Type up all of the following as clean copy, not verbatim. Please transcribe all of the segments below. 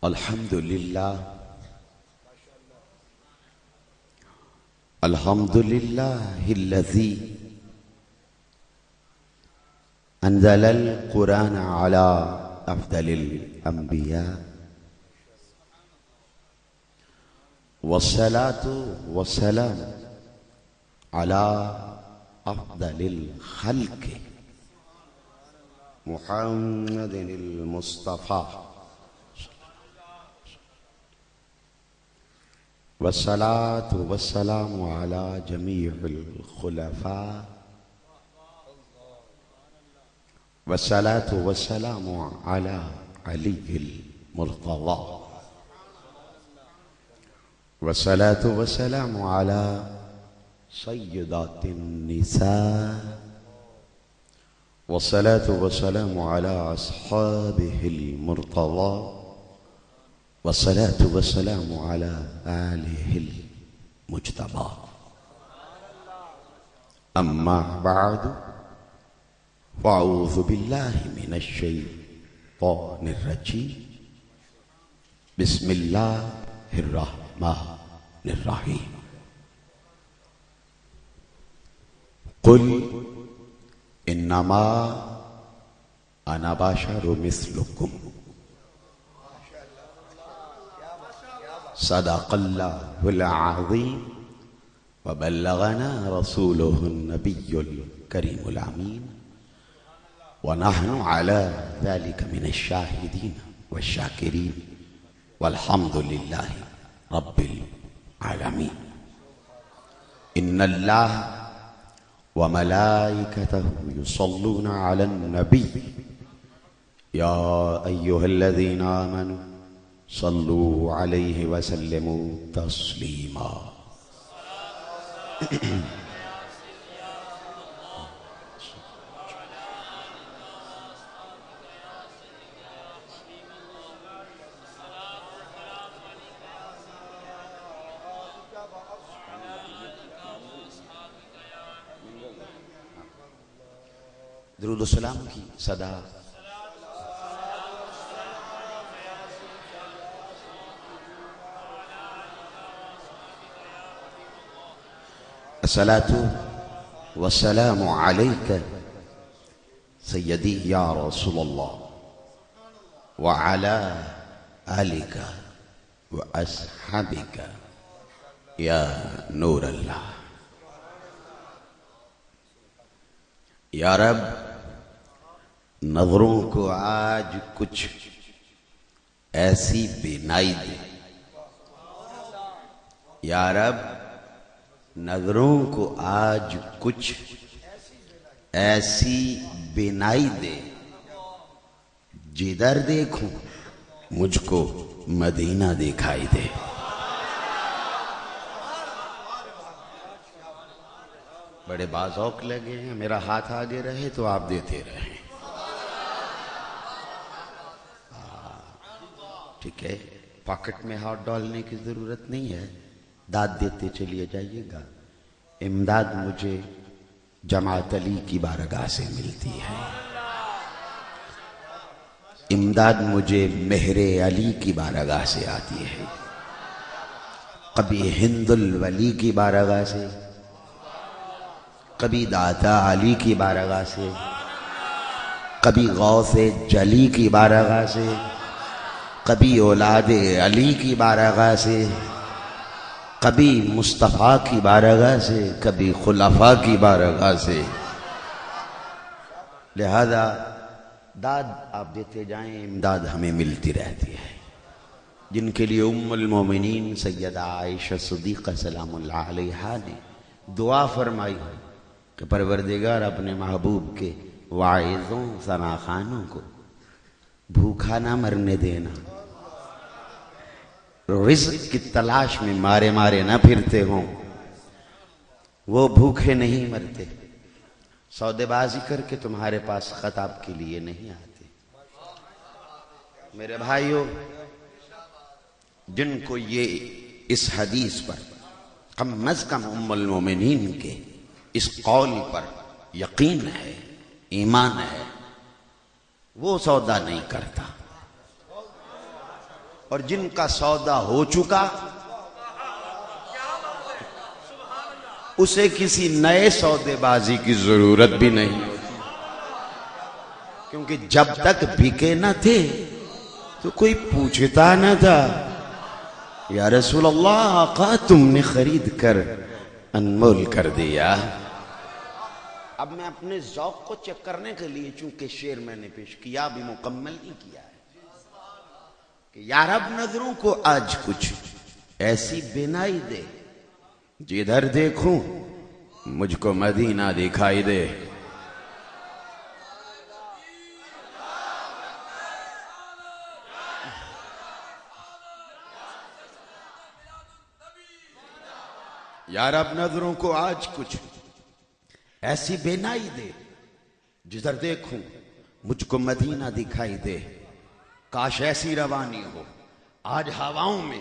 الحمد لله الحمد لله الذي أنزل القرآن على أفضل الأنبياء والصلاة والسلام على أفضل الخلق محمد المصطفى والصلاة والسلام على جميع الخلفاء والصلاة والسلام على علي المرتضى والصلاة والسلام على سيدات النساء والصلاة والسلام على أصحابه المرتضى والصلاة والسلام على آله المجتبى أما بعد فأعوذ بالله من الشيطان الرجيم بسم الله الرحمن الرحيم قل إنما أنا بشر مثلكم صدق الله العظيم وبلغنا رسوله النبي الكريم الأمين ونحن على ذلك من الشاهدين والشاكرين والحمد لله رب العالمين إن الله وملائكته يصلون على النبي يا أيها الذين آمنوا صلوا عليه وسلموا تسليما درود و سلام کی صدا الصلاة والسلام عليك سيدي يا رسول الله وعلى آلك وأصحابك يا نور الله یا رب نظروں کو آج کچھ ایسی بینائی دے یا رب نظروں کو آج کچھ ایسی بینائی دے جدھر دیکھوں مجھ کو مدینہ دکھائی دے بڑے بازوق لگے ہیں میرا ہاتھ آگے رہے تو آپ دیتے رہیں ٹھیک ہے پاکٹ میں ہاتھ ڈالنے کی ضرورت نہیں ہے داد دیتے چلیے جائیے گا امداد مجھے جماعت علی کی بارگاہ سے ملتی ہے امداد مجھے مہر علی کی بارگاہ سے آتی ہے کبھی ہند الولی کی بارگاہ سے کبھی داتا علی کی بارگاہ سے کبھی غوث جلی کی بارگاہ سے کبھی اولاد علی کی بارگاہ سے کبھی مصطفیٰ کی بارگاہ سے کبھی خلفاء کی بارگاہ سے لہذا داد آپ دیتے جائیں امداد ہمیں ملتی رہتی ہے جن کے لیے ام المومنین سیدہ عائشہ صدیقہ سلام اللہ علیہا نے دعا فرمائی کہ پروردگار اپنے محبوب کے واعظوں ثناخانوں کو بھوکا نہ مرنے دینا رزق کی تلاش میں مارے مارے نہ پھرتے ہوں وہ بھوکے نہیں مرتے سودے بازی کر کے تمہارے پاس خطاب کے لیے نہیں آتے میرے بھائیوں جن کو یہ اس حدیث پر کم از کم ام المومنین کے اس قول پر یقین ہے ایمان ہے وہ سودا نہیں کرتا اور جن کا سودا ہو چکا اسے کسی نئے سودے بازی کی ضرورت بھی نہیں ہوتی، کیونکہ جب تک بکے نہ تھے تو کوئی پوچھتا نہ تھا یا رسول اللہ آقا تم نے خرید کر انمول کر دیا۔ اب میں اپنے ذوق کو چیک کرنے کے لیے چونکہ شعر میں نے پیش کیا بھی مکمل نہیں کیا ہے کہ یا رب نظروں کو آج کچھ ایسی بینائی دے جدھر دیکھوں مجھ کو مدینہ دکھائی دے۔ یا رب نظروں کو آج کچھ ایسی بینائی دے جدھر دیکھوں مجھ کو مدینہ دکھائی دے۔ کاش ایسی روانی ہو آج ہواؤں میں،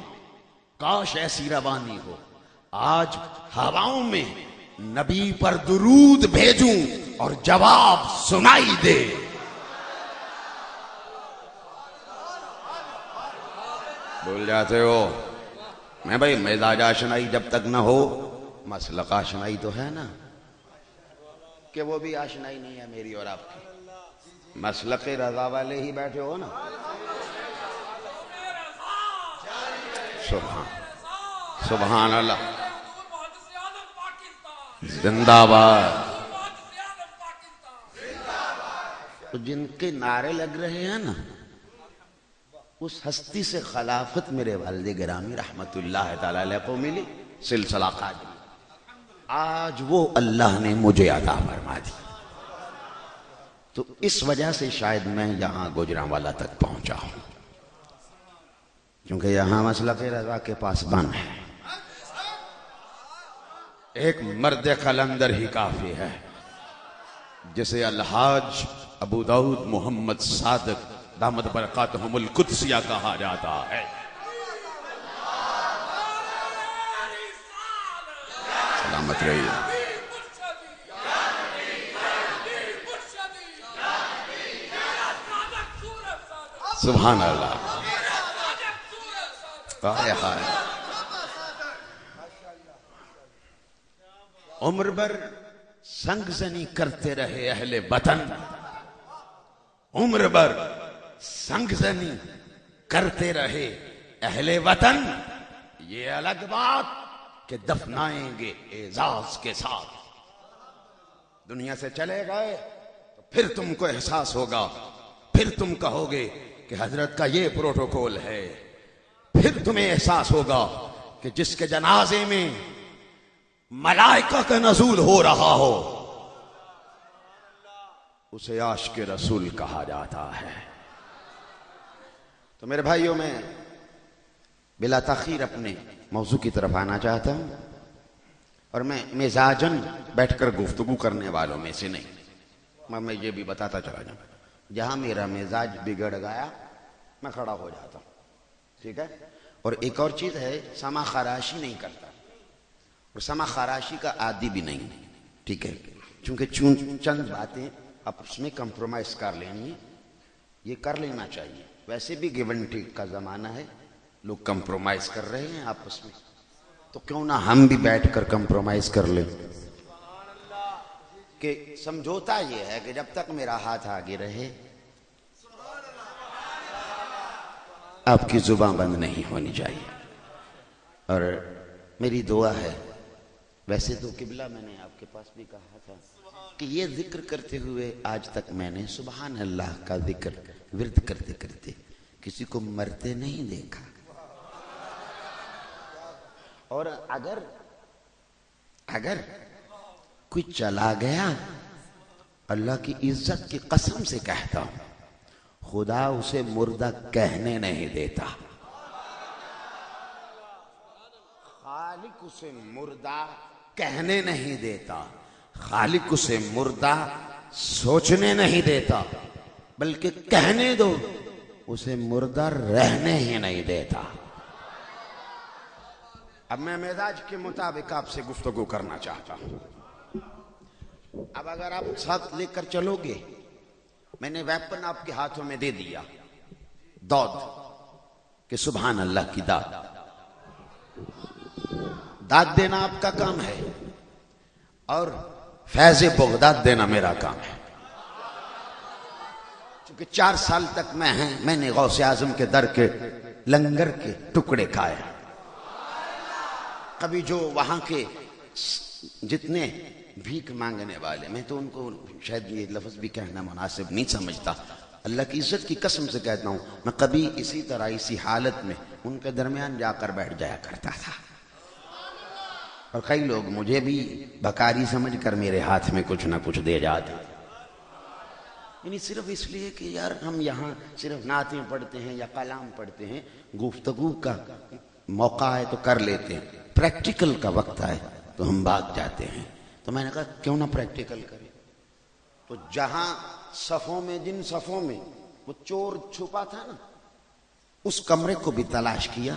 کاش ایسی روانی ہو آج ہواؤں میں، نبی پر درود بھیجوں اور جواب سنائی دے۔ بھول جاتے ہو میں بھائی مزاج آشنائی جب تک نہ ہو مسلک آشنائی تو ہے نا، کہ وہ بھی آشنائی نہیں ہے میری اور آپ کی، مسلک رضا والے ہی بیٹھے ہو نا۔ سبحان اللہ، زندہ باد۔ تو جن کے نعرے لگ رہے ہیں نا اس ہستی سے خلافت میرے والد گرامی رحمت اللہ تعالی علیہ کو ملی، سلسلہ قادری، آج وہ اللہ نے مجھے عطا فرما دی۔ تو اس وجہ سے شاید میں یہاں گوجرانوالا تک پہنچا ہوں، کیونکہ یہاں مسلک رضا کے پاس بن ہے، ایک مرد قلندر ہی کافی ہے جسے الحاج ابو داؤد محمد صادق دامت برکاتہم القدسیہ کہا جاتا ہے۔ سلامت رہیے۔ سبحان اللہ۔ عمر بھر سنگ زنی کرتے رہے اہل وطن، عمر بھر سنگ زنی کرتے رہے اہل وطن، یہ الگ بات کہ دفنائیں گے اعزاز کے ساتھ۔ دنیا سے چلے گئے تو پھر تم کو احساس ہوگا، پھر تم کہو گے کہ حضرت کا یہ پروٹوکول ہے، پھر تمہیں احساس ہوگا کہ جس کے جنازے میں ملائکہ کا نزول ہو رہا ہو اسے عاشق رسول کہا جاتا ہے۔ تو میرے بھائیوں میں بلا تاخیر اپنے موضوع کی طرف آنا چاہتا ہوں، اور میں مزاجن بیٹھ کر گفتگو کرنے والوں میں سے نہیں، میں یہ بھی بتاتا چلا جاؤں جہاں میرا مزاج بگڑ گیا میں کھڑا ہو جاتا ہوں، ٹھیک ہے؟ اور ایک اور چیز ہے، سما خراشی نہیں کرتا اور سما خراشی کا عادی بھی نہیں، ٹھیک ہے؟ چونکہ چند باتیں آپس میں کمپرومائز کر لینی ہے، یہ کر لینا چاہیے، ویسے بھی گیو اینڈ ٹیک کا زمانہ ہے، لوگ کمپرومائز کر رہے ہیں آپس میں، تو کیوں نہ ہم بھی بیٹھ کر کمپرومائز کر لیں؟ کہ سمجھوتا یہ ہے کہ جب تک میرا ہاتھ آگے رہے آپ کی زبان بند نہیں ہونی چاہیے۔ اور میری دعا ہے، ویسے تو قبلہ میں نے آپ کے پاس بھی کہا تھا کہ یہ ذکر کرتے ہوئے آج تک میں نے سبحان اللہ کا ذکر ورد کرتے کرتے کسی کو مرتے نہیں دیکھا، اور اگر کوئی چلا گیا اللہ کی عزت کی قسم سے کہتا ہوں خدا اسے مردہ کہنے نہیں دیتا، خالق اسے مردہ کہنے نہیں دیتا، خالق اسے مردہ سوچنے نہیں دیتا، بلکہ کہنے دو اسے مردہ رہنے ہی نہیں دیتا۔ اب میں مزاج کے مطابق آپ سے گفتگو کرنا چاہتا ہوں۔ اب اگر آپ ساتھ لے کر چلو گے، میں نے ویپن آپ کے ہاتھوں میں دے دیا، دود، کہ سبحان اللہ کی داد، داد دینا آپ کا کام ہے اور فیض بغداد دینا میرا کام ہے. چونکہ 4 سال تک میں نے غوث اعظم کے در کے لنگر کے ٹکڑے کھائے. کبھی جو وہاں کے جتنے بھیک مانگنے والے، میں تو ان کو شاید یہ لفظ بھی کہنا مناسب نہیں سمجھتا، اللہ کی عزت کی قسم سے کہتا ہوں، میں کبھی اسی طرح اسی حالت میں ان کے درمیان جا کر بیٹھ جایا کرتا تھا. اور کئی لوگ مجھے بھی بھکاری سمجھ کر میرے ہاتھ میں کچھ نہ کچھ دے جاتے، یعنی صرف اس لیے کہ یار ہم یہاں صرف نعتیں پڑھتے ہیں یا کلام پڑھتے ہیں، گفتگو کا موقع ہے تو کر لیتے ہیں، پریکٹیکل کا وقت آئے تو ہم بھاگ جاتے ہیں. تو میں نے کہا کیوں نہ پریکٹیکل کریں. تو جہاں صفوں میں، جن صفوں میں وہ چور چھپا تھا نا، اس کمرے کو بھی تلاش کیا،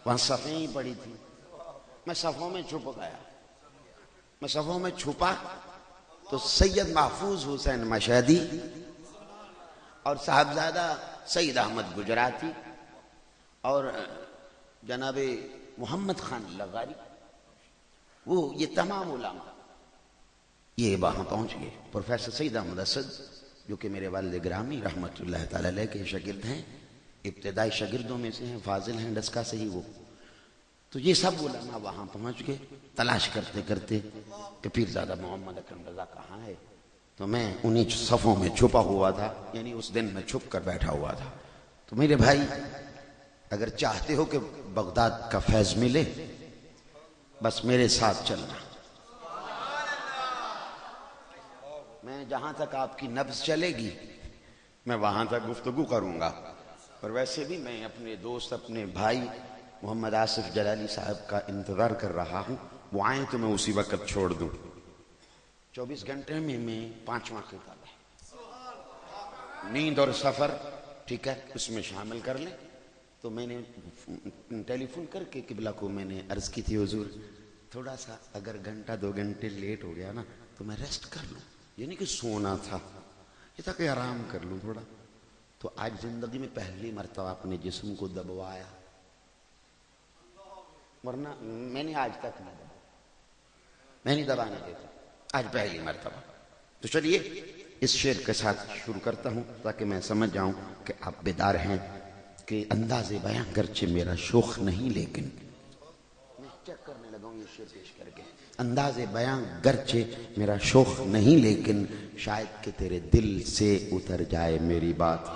وہاں صفیں ہی پڑی تھی. میں صفوں میں چھپ گیا. میں صفوں میں چھپا تو سید محفوظ حسین مشہدی اور صاحبزادہ سید احمد گجراتی اور جناب محمد خان لغاری، وہ یہ تمام علماء یہ وہاں پہنچ گئے. پروفیسر سید احمد اسد جو کہ میرے والد گرامی رحمت اللہ تعالی علیہ کے شاگرد ہیں، ابتدائی شاگردوں میں سے ہیں، فاضل ہیں ڈسکا سے ہی وہ. تو یہ سب علماء وہاں پہنچ گئے تلاش کرتے کرتے کہ پیرزادہ محمد اکرم رضا کہاں ہے. تو میں انہی صفوں میں چھپا ہوا تھا، یعنی اس دن میں چھپ کر بیٹھا ہوا تھا. تو میرے بھائی اگر چاہتے ہو کہ بغداد کا فیض ملے، بس میرے ساتھ چلنا. میں جہاں تک آپ کی نبض چلے گی میں وہاں تک گفتگو کروں گا. اور ویسے بھی میں اپنے دوست، اپنے بھائی محمد آصف جلالی صاحب کا انتظار کر رہا ہوں. وہ آئیں تو میں اسی وقت چھوڑ دوں. 24 گھنٹے میں 5واں خطاب ہے. نیند اور سفر ٹھیک ہے، اس میں شامل کر لیں. تو میں نے ٹیلی فون کر کے قبلہ کو میں نے عرض کی تھی، حضور تھوڑا سا اگر گھنٹہ 2 گھنٹے لیٹ ہو گیا نا تو میں ریسٹ کر لوں، یعنی کہ سونا تھا، یہ تھا کہ آرام کر لوں تھوڑا. تو آج زندگی میں پہلی مرتبہ اپنے جسم کو دبوایا، ورنہ میں نے آج تک نہیں دبا، میں نہیں دبانے دیتا، آج پہلی مرتبہ. تو چلیے اس شعر کے ساتھ شروع کرتا ہوں تاکہ میں سمجھ جاؤں کہ آپ بیدار ہیں کہ انداز بیاں گرچہ میرا شوخ نہیں، لیکن میں چیک کرنے لگا ہوں یہ شعر پیش کر کے. انداز بیاں گرچہ میرا شوخ نہیں، لیکن شاید کہ تیرے دل سے اتر جائے میری بات.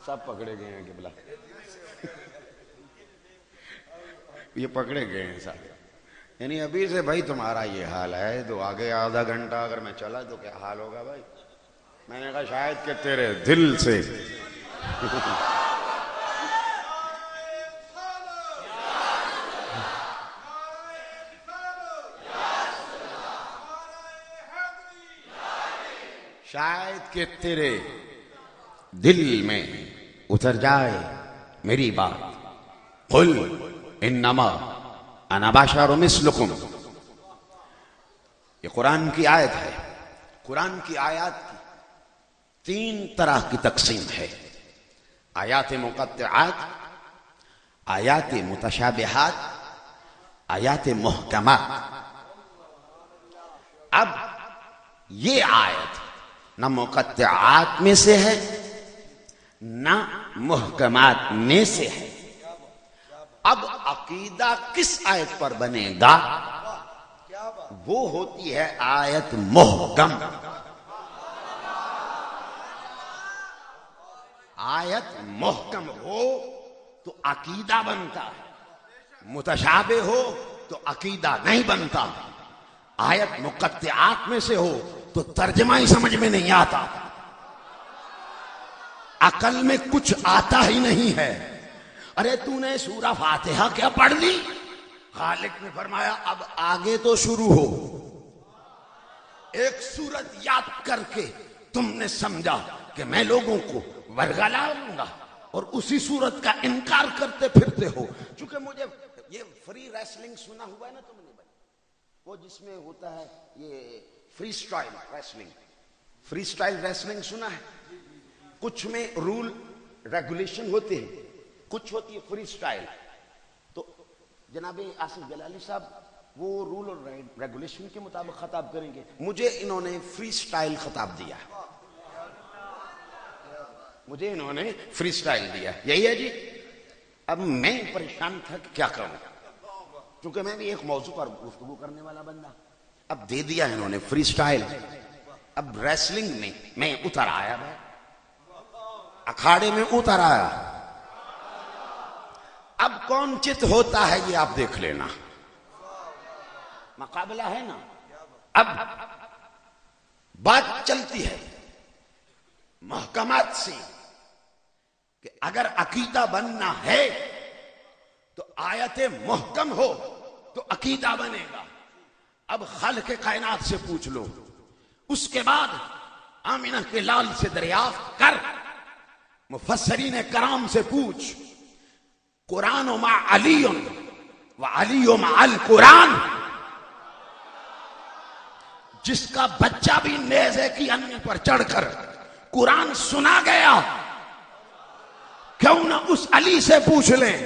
سب پکڑے گئے ہیں قبلہ، یہ پکڑے گئے ہیں سارے. یعنی ابھی سے بھائی تمہارا یہ حال ہے تو آگے آدھا گھنٹہ اگر میں چلا تو کیا حال ہوگا بھائی. میں نے کہا شاید کہ تیرے دل سے شاید کہ تیرے دل میں اتر جائے میری بات. قل انما انا بشر مثلکم. یہ قرآن کی آیت ہے. قرآن کی آیات کی 3 طرح کی تقسیم ہے: آیات مقطعات، آیات متشابہات، آیات محکمات. اب یہ آیت نہ مقطعات میں سے ہے نہ محکمات میں سے ہے. اب عقیدہ کس آیت پر بنے گا؟ وہ ہوتی ہے آیت محکم. آیت محکم ہو تو عقیدہ بنتا ہے، متشابہ ہو تو عقیدہ نہیں بنتا. آیت مقطعات میں سے ہو تو ترجمہ ہی سمجھ میں نہیں آتا، عقل میں کچھ آتا ہی نہیں ہے. ارے تو نے سورہ فاتحہ کیا پڑھ لی؟ خالق نے فرمایا اب آگے تو شروع ہو. ایک سورت یاد کر کے تم نے سمجھا کہ میں لوگوں کو ورگلا لوں گا اور اسی سورت کا انکار کرتے پھرتے ہو. چونکہ مجھے یہ فری ریسلنگ سنا ہوا ہے نا تم نے بھائی، وہ جس میں ہوتا ہے یہ free style wrestling. Free style wrestling سنا ہے؟ کچھ میں رول ریگولیشن ہوتے ہیں، کچھ ہوتی ہے فری سٹائل. تو جناب آصف جلالی صاحب وہ رول اور ریگولیشن کے مطابق خطاب کریں گے. مجھے انہوں نے فری سٹائل خطاب دیا، مجھے انہوں نے فری سٹائل دیا. یہی ہے جی. اب میں پریشان تھا کہ کیا کروں، کیونکہ میں بھی ایک موضوع پر گفتگو کرنے والا بندہ. اب دے دیا انہوں نے فری سٹائل. اب ریسلنگ میں میں اتر آیا، میں اکھاڑے میں اتر آیا. اب کون چت ہوتا ہے یہ آپ دیکھ لینا، مقابلہ ہے نا. اب بات چلتی ہے محکمات سے کہ اگر عقیدہ بننا ہے تو آیت محکم ہو تو عقیدہ بنے گا. اب خالق کائنات سے پوچھ لو، اس کے بعد آمینہ کے لال سے دریافت کر، مفسرین کرام سے پوچھ، قرآن مع علی و علی مع القرآن. جس کا بچہ بھی نیزے کی انگی پر چڑھ کر قرآن سنا گیا، کیوں نہ اس علی سے پوچھ لیں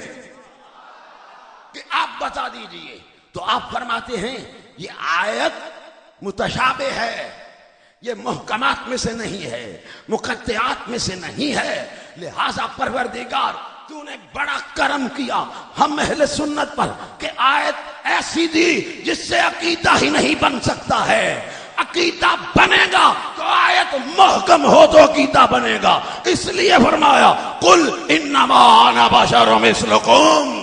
کہ آپ بتا دیجئے. تو آپ فرماتے ہیں یہ آیت متشابہ ہے، یہ محکمات میں سے نہیں ہے، مقطعات میں سے نہیں ہے. لہذا پروردگار تو نے بڑا کرم کیا ہم اہل سنت پر کہ آیت ایسی دی جس سے عقیدہ ہی نہیں بن سکتا ہے. عقیدہ بنے گا تو آیت محکم ہو تو عقیدہ بنے گا. اس لیے فرمایا قل انما انا بشر مثلکم.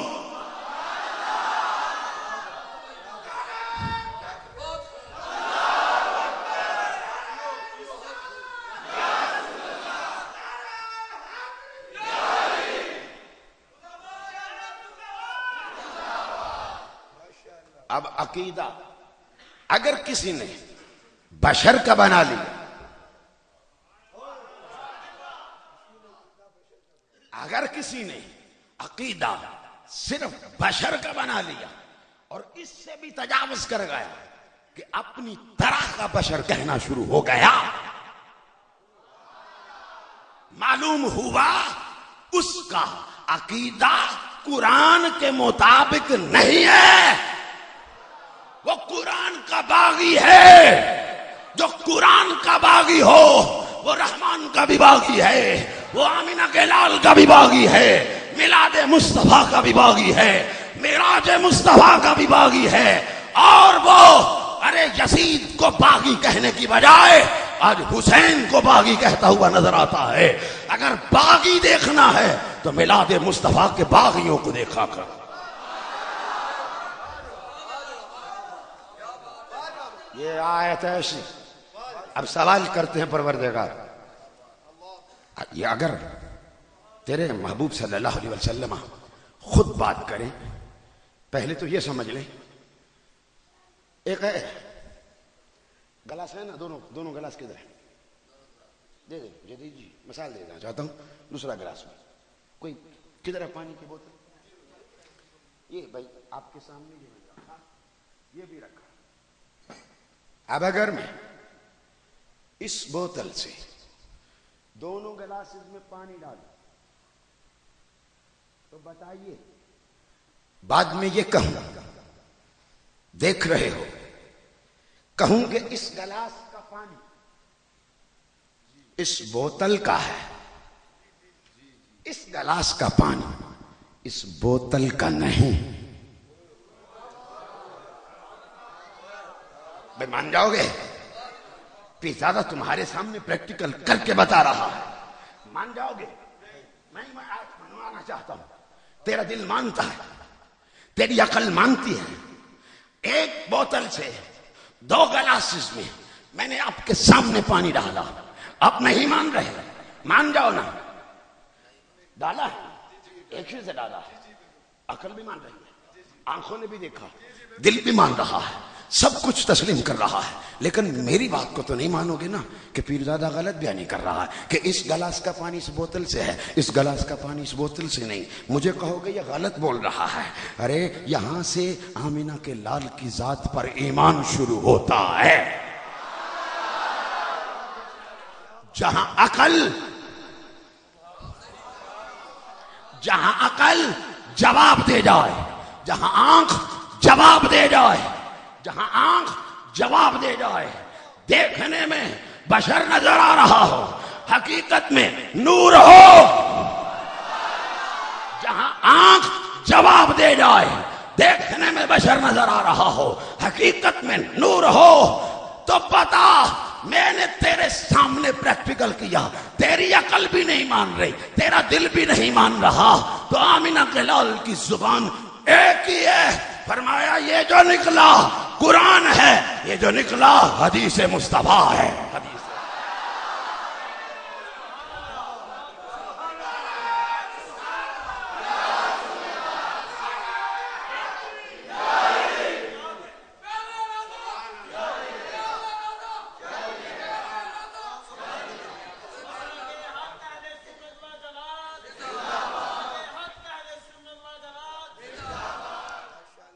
اب عقیدہ اگر کسی نے بشر کا بنا لیا، اگر کسی نے عقیدہ صرف بشر کا بنا لیا اور اس سے بھی تجاوز کر گیا کہ اپنی طرح کا بشر کہنا شروع ہو گیا، معلوم ہوا اس کا عقیدہ قرآن کے مطابق نہیں ہے. وہ قرآن کا باغی ہے. جو قرآن کا باغی ہو وہ رحمان کا بھی باغی ہے، وہ آمینہ کے لال کا بھی باغی ہے، میلاد مصطفیٰ کا بھی باغی ہے، معراج مصطفیٰ کا بھی باغی ہے. اور وہ ارے یزید کو باغی کہنے کی بجائے آج حسین کو باغی کہتا ہوا نظر آتا ہے. اگر باغی دیکھنا ہے تو میلاد مصطفیٰ کے باغیوں کو دیکھا کر. یہ آیت ایسی. اب سوال کرتے ہیں پروردگار، یہ اگر تیرے محبوب صلی اللہ علیہ وسلم خود بات کریں، پہلے تو یہ سمجھ لیں ایک ہے گلاس ہے نا، دونوں گلاس کدھر ہے؟ دے دے جدید جی، مثال دے دینا چاہتا ہوں. دوسرا گلاس میں کوئی کدھر ہے پانی کی بوتل؟ یہ بھائی آپ کے سامنے یہ رکھا، یہ بھی رکھا. اب اگر میں اس بوتل سے دونوں گلاسز میں پانی ڈالوں تو بتائیے، بعد میں یہ کہوں، دیکھ رہے ہو، کہوں کہ اس گلاس کا پانی اس بوتل کا ہے، اس گلاس کا پانی اس بوتل کا نہیں. بھائی مان جاؤ گے؟ پیزادہ تمہارے سامنے پریکٹیکل کر کے بتا رہا ہے، مان جاؤ گے؟ میں آج منوانا چاہتا ہوں، تیرا دل مانتا ہے، تیری عقل مانتی ہے. ایک بوتل سے 2 گلاسز میں میں نے آپ کے سامنے پانی ڈالا، آپ نہیں مان رہے، مان جاؤ نا. ڈالا ہے، ایک سے ڈالا ہے، عقل بھی مان رہی ہے، آنکھوں نے بھی دیکھا، دل بھی مان رہا ہے، سب کچھ تسلیم کر رہا ہے. لیکن میری بات کو تو نہیں مانو گے نا کہ پیرزادہ غلط بیانی کر رہا ہے کہ اس گلاس کا پانی اس بوتل سے ہے، اس گلاس کا پانی اس بوتل سے نہیں. مجھے کہو گے یہ غلط بول رہا ہے. ارے یہاں سے آمینہ کے لال کی ذات پر ایمان شروع ہوتا ہے. جہاں عقل جہاں عقل جواب دے جائے، جہاں آنکھ جواب دے جائے، جہاں آنکھ جواب دے جائے، دیکھنے میں بشر نظر آ رہا ہو، حقیقت میں نور ہو، جہاں آنکھ جواب دے جائے، دیکھنے میں بشر نظر آ رہا ہو، حقیقت میں نور ہو، تو بتا میں نے تیرے سامنے پریکٹیکل کیا، تیری عقل بھی نہیں مان رہی، تیرا دل بھی نہیں مان رہا، تو آمینہ کے لال کی زبان ایک ہی ہے، فرمایا یہ جو نکلا قرآن ہے، یہ جو نکلا حدیث مصطفیٰ ہے۔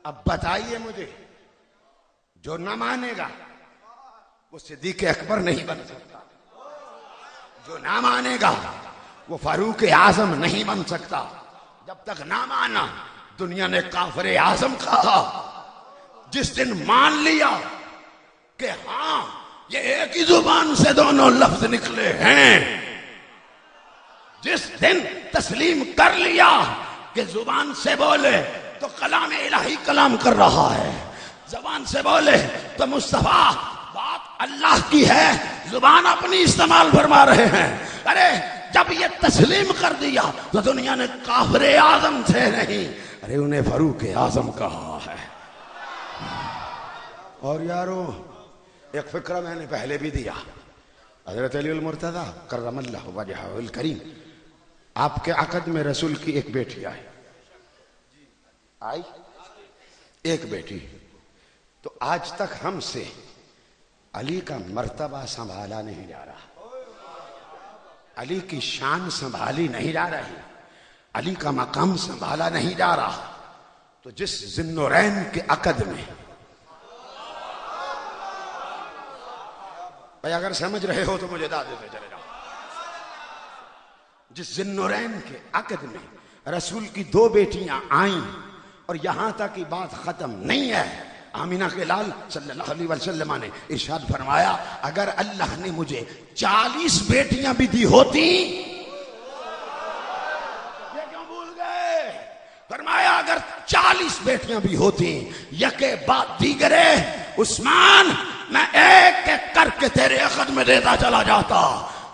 اب بتائیے مجھے، جو نہ مانے گا وہ صدیق اکبر نہیں بن سکتا، جو نہ مانے گا وہ فاروق اعظم نہیں بن سکتا۔ جب تک نہ مانا، دنیا نے کافر اعظم کہا، جس دن مان لیا کہ ہاں یہ ایک ہی زبان سے دونوں لفظ نکلے ہیں، جس دن تسلیم کر لیا کہ زبان سے بولے تو کلام الہی کلام کر رہا ہے، زبان سے بولے تو مصطفیٰ بات اللہ کی ہے، زبان اپنی استعمال فرما رہے ہیں۔ ارے جب یہ تسلیم کر دیا تو دنیا نے کافر اعظم تھے نہیں، ارے انہیں فاروق اعظم کہا ہے۔ اور یارو ایک فکرہ میں نے پہلے بھی دیا، حضرت علی المرتضی کرم اللہ وجہہ الکریم، آپ کے عقد میں رسول کی ایک بیٹی آئی ایک بیٹی، تو آج تک ہم سے علی کا مرتبہ سنبھالا نہیں جا رہا، علی کی شان سنبھالی نہیں جا رہی، علی کا مقام سنبھالا نہیں جا رہا۔ تو جس ذی النورین کے عقد میں، بھائی اگر سمجھ رہے ہو تو مجھے داد دیتے چلے جاؤ، جس ذی النورین کے عقد میں رسول کی دو بیٹیاں آئیں، اور یہاں تک کی بات ختم نہیں ہے، آمینہ کے لال صلی اللہ علیہ وسلم نے ارشاد فرمایا اگر اللہ نے مجھے 40 بیٹیاں بھی دی ہوتی، یہ کیوں بھول گئے؟ فرمایا اگر 40 بیٹیاں بھی ہوتی، یکے بعد دیگرے، عثمان میں ایک ایک کر کے تیرے عقد میں دیتا چلا جاتا۔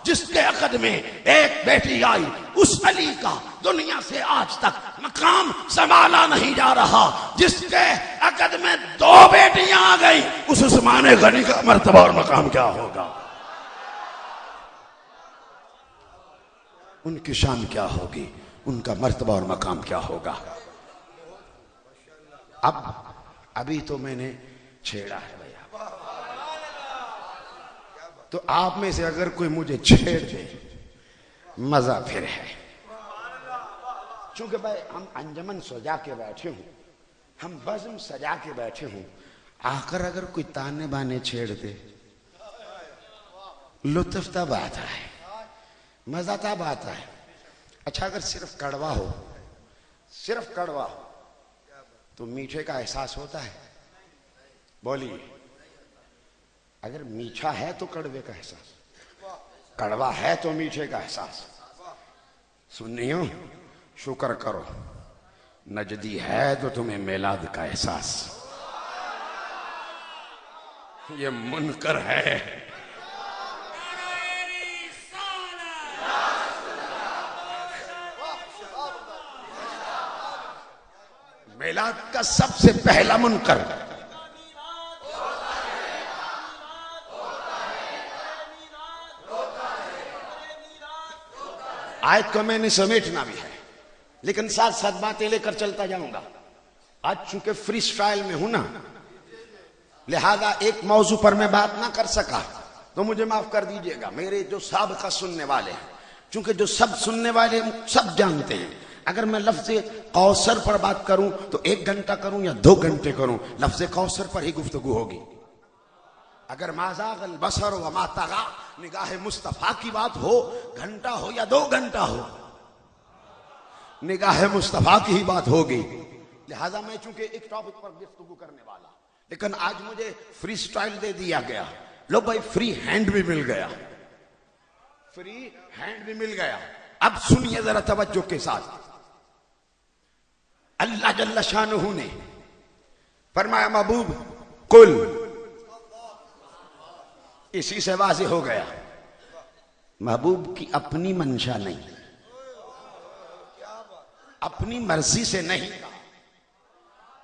جس کے عقد میں ایک بیٹی آئی، اس علی کا دنیا سے آج تک مقام سنبھالا نہیں جا رہا۔ جس کے عقد میں 2 بیٹیاں آ گئی، اس عثمان غنی کا مرتبہ اور مقام کیا ہوگا؟ ان کی شان کیا ہوگی؟ ان کا مرتبہ اور مقام کیا ہوگا؟ ابھی تو میں نے چھیڑا ہے بھیا، تو آپ میں سے اگر کوئی مجھے چھیڑ دے مزہ پھر ہے، چونکہ بھائی ہم انجمن سجا کے بیٹھے ہوں، ہم بزم سجا کے بیٹھے ہوں، آخر اگر کوئی تانے بانے چھیڑ دے لطف تب آتا ہے، مزہ تب آتا ہے۔ اچھا اگر صرف کڑوا ہو، صرف کڑوا ہو تو میٹھے کا احساس ہوتا ہے؟ بولیے، اگر میٹھا ہے تو کڑوے کا احساس، کڑوا ہے تو میٹھے کا احساس۔ سنیو، شکر کرو نجدی ہے تو تمہیں میلاد کا احساس، یہ منکر ہے۔ میلاد کا سب سے پہلا منکر آیت کو میں نے سمیٹنا بھی ہے، لیکن ساتھ ساتھ باتیں لے کر چلتا جاؤں گا۔ آج چونکہ فری سٹائل میں ہوں نا، لہذا ایک موضوع پر میں بات نہ کر سکا تو مجھے معاف کر دیجئے گا۔ میرے جو سابقہ سننے والے ہیں، چونکہ جو سب سننے والے سب جانتے ہیں، اگر میں لفظ کوثر پر بات کروں تو 1 گھنٹہ کروں یا 2 گھنٹے کروں، لفظ کوثر پر ہی گفتگو ہوگی۔ اگر ما زاغ البصر وما طغى نگاہ مصطفیٰ کی بات ہو، گھنٹہ ہو یا 2 گھنٹہ ہو، نگاہ مصطفیٰ کی ہی بات ہوگی. لہذا میں چونکہ ایک ٹاپک پر گفتگو کرنے والا، لیکن آج مجھے فری سٹائل دے دیا گیا. لو بھائی فری ہینڈ بھی مل گیا، فری ہینڈ بھی مل گیا. اب سنیے ذرا توجہ کے ساتھ. اللہ جل شانہ نے فرمایا محبوب کل، اسی سے واضح ہو گیا محبوب کی اپنی منشا نہیں، اپنی مرضی سے نہیں.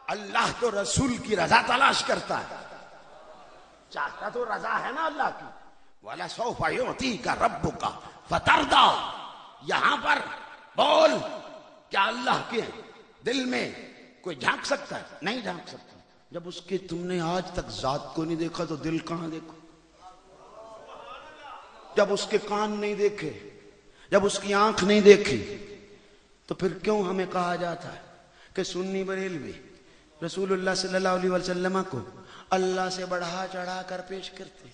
اللہ تو رسول کی رضا تلاش کرتا ہے، چاہتا تو رضا ہے نا اللہ کی. وَلَسَوْفَ يُعْطِيكَ رَبُّكَ فَتَرْضَىٰ. یہاں پر بول، کیا اللہ کے دل میں کوئی جھانک سکتا ہے؟ نہیں جھانک سکتا. جب اس کے تم نے آج تک ذات کو نہیں دیکھا تو دل کہاں دیکھو؟ جب اس کے کان نہیں دیکھے، جب اس کی آنکھ نہیں دیکھی، تو پھر کیوں ہمیں کہا جاتا ہے کہ سنی بریلوی رسول اللہ صلی اللہ علیہ وسلم کو اللہ سے بڑھا چڑھا کر پیش کرتے؟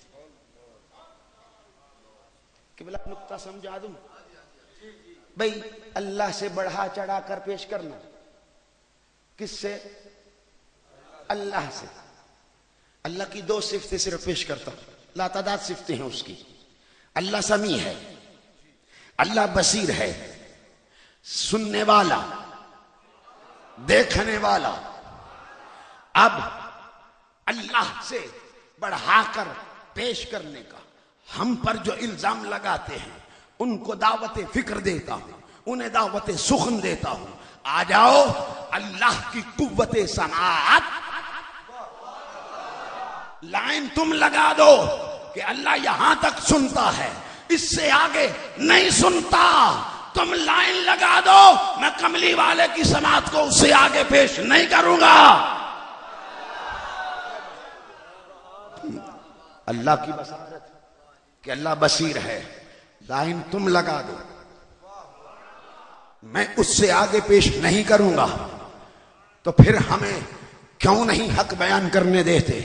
کہ بلا نقطہ سمجھا دوں بھئی. اللہ سے بڑھا چڑھا کر پیش کرنا کس سے؟ اللہ سے. اللہ کی دو صفتیں صرف پیش کرتا ہوں، لا تعداد صفتیں ہیں اس کی. اللہ سمیع ہے، اللہ بصیر ہے، سننے والا، دیکھنے والا. اب اللہ سے بڑھا کر پیش کرنے کا ہم پر جو الزام لگاتے ہیں ان کو دعوت فکر دیتا ہوں، انہیں دعوت سخن دیتا ہوں. آ جاؤ اللہ کی قوت صنعت لائن تم لگا دو کہ اللہ یہاں تک سنتا ہے، اس سے آگے نہیں سنتا. تم لائن لگا دو، میں کملی والے کی سماعت کو اس سے آگے پیش نہیں کروں گا. اللہ کی بصارت کہ اللہ بصیر ہے، لائن تم لگا دو، میں اس سے آگے پیش نہیں کروں گا. تو پھر ہمیں کیوں نہیں حق بیان کرنے دیتے؟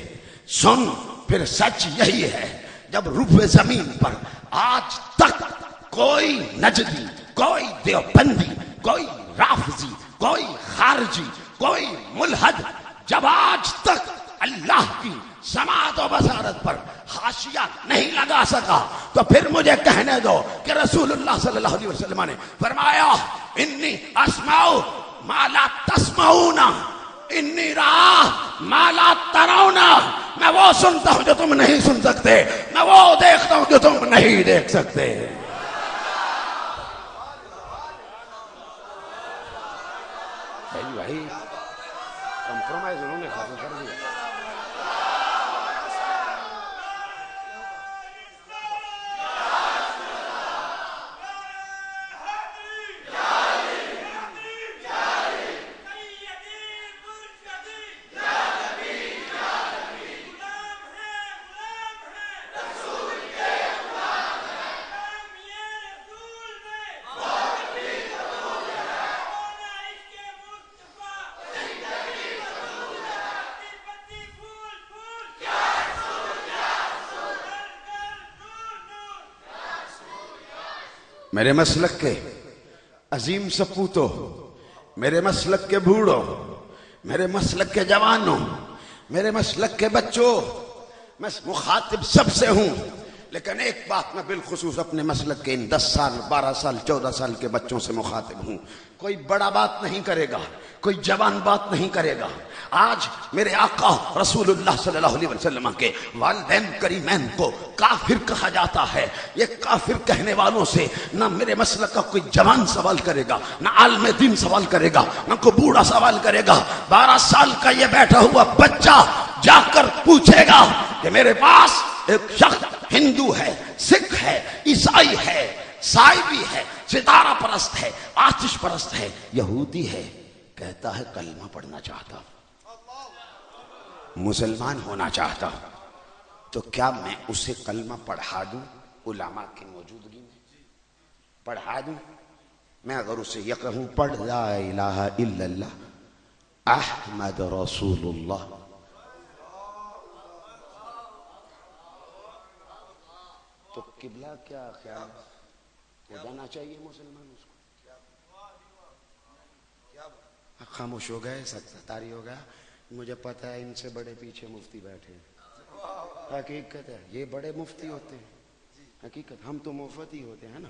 سن، پھر سچ یہی ہے. جب روح زمین پر آج تک کوئی نجدی، کوئی دیوبندی، کوئی رافضی، کوئی خارجی، کوئی ملحد جب آج تک اللہ کی سماعت و بصارت پر حاشیہ نہیں لگا سکا، تو پھر مجھے کہنے دو کہ رسول اللہ صلی اللہ علیہ وسلم نے فرمایا انی اسمعُ ما لا تسمعون، انی را ما لا ترون. میں وہ سنتا ہوں جو تم نہیں سن سکتے، میں وہ دیکھتا ہوں جو تم نہیں دیکھ سکتے. بھائی کمپرومائز انہوں نے ختم کر دیا. میرے مسلک کے عظیم سپوتوں، میرے مسلک کے بوڑھوں، میرے مسلک کے جوانوں، میرے مسلک کے بچوں، میں مخاطب سب سے ہوں. لیکن ایک بات میں بالخصوص اپنے مسلک کے ان 10 سال 12 سال 14 سال کے بچوں سے مخاطب ہوں. کوئی بڑا بات نہیں کرے گا، کوئی جوان بات نہیں کرے گا. آج میرے آقا رسول اللہ صلی اللہ علیہ وسلم کے والدین کریمین کو کافر کہا جاتا ہے. یہ کافر کہنے والوں سے نہ میرے مسلک کا کوئی جوان سوال کرے گا، نہ عالم دین سوال کرے گا، نہ کوئی بوڑھا سوال کرے گا. 12 سال کا یہ بیٹھا ہوا بچہ جا کر پوچھے گا کہ میرے پاس ایک شخص ہندو ہے، سکھ ہے، عیسائی ہے، سائبی ہے، ستارہ پرست ہے، آتش پرست ہے، یہودی ہے، کہتا ہے کلمہ پڑھنا چاہتا ہوں، مسلمان ہونا چاہتا ہوں. تو کیا میں اسے کلمہ پڑھا دوں علماء کی موجودگی میں؟ پڑھا دوں؟ میں اگر اسے یہ کہوں پڑھ لا الہ الا اللہ احمد رسول اللہ، تو قبلہ کیا خیال ہو جانا چاہیے مسلمان اس کو؟ خاموش ہو گئے، ستاری ہو گیا. مجھے پتا ہے ان سے بڑے پیچھے مفتی بیٹھے ہیں. حقیقت ہے یہ بڑے مفتی ہوتے ہیں. حقیقت ہم تو مفت ہی ہوتے ہیں نا.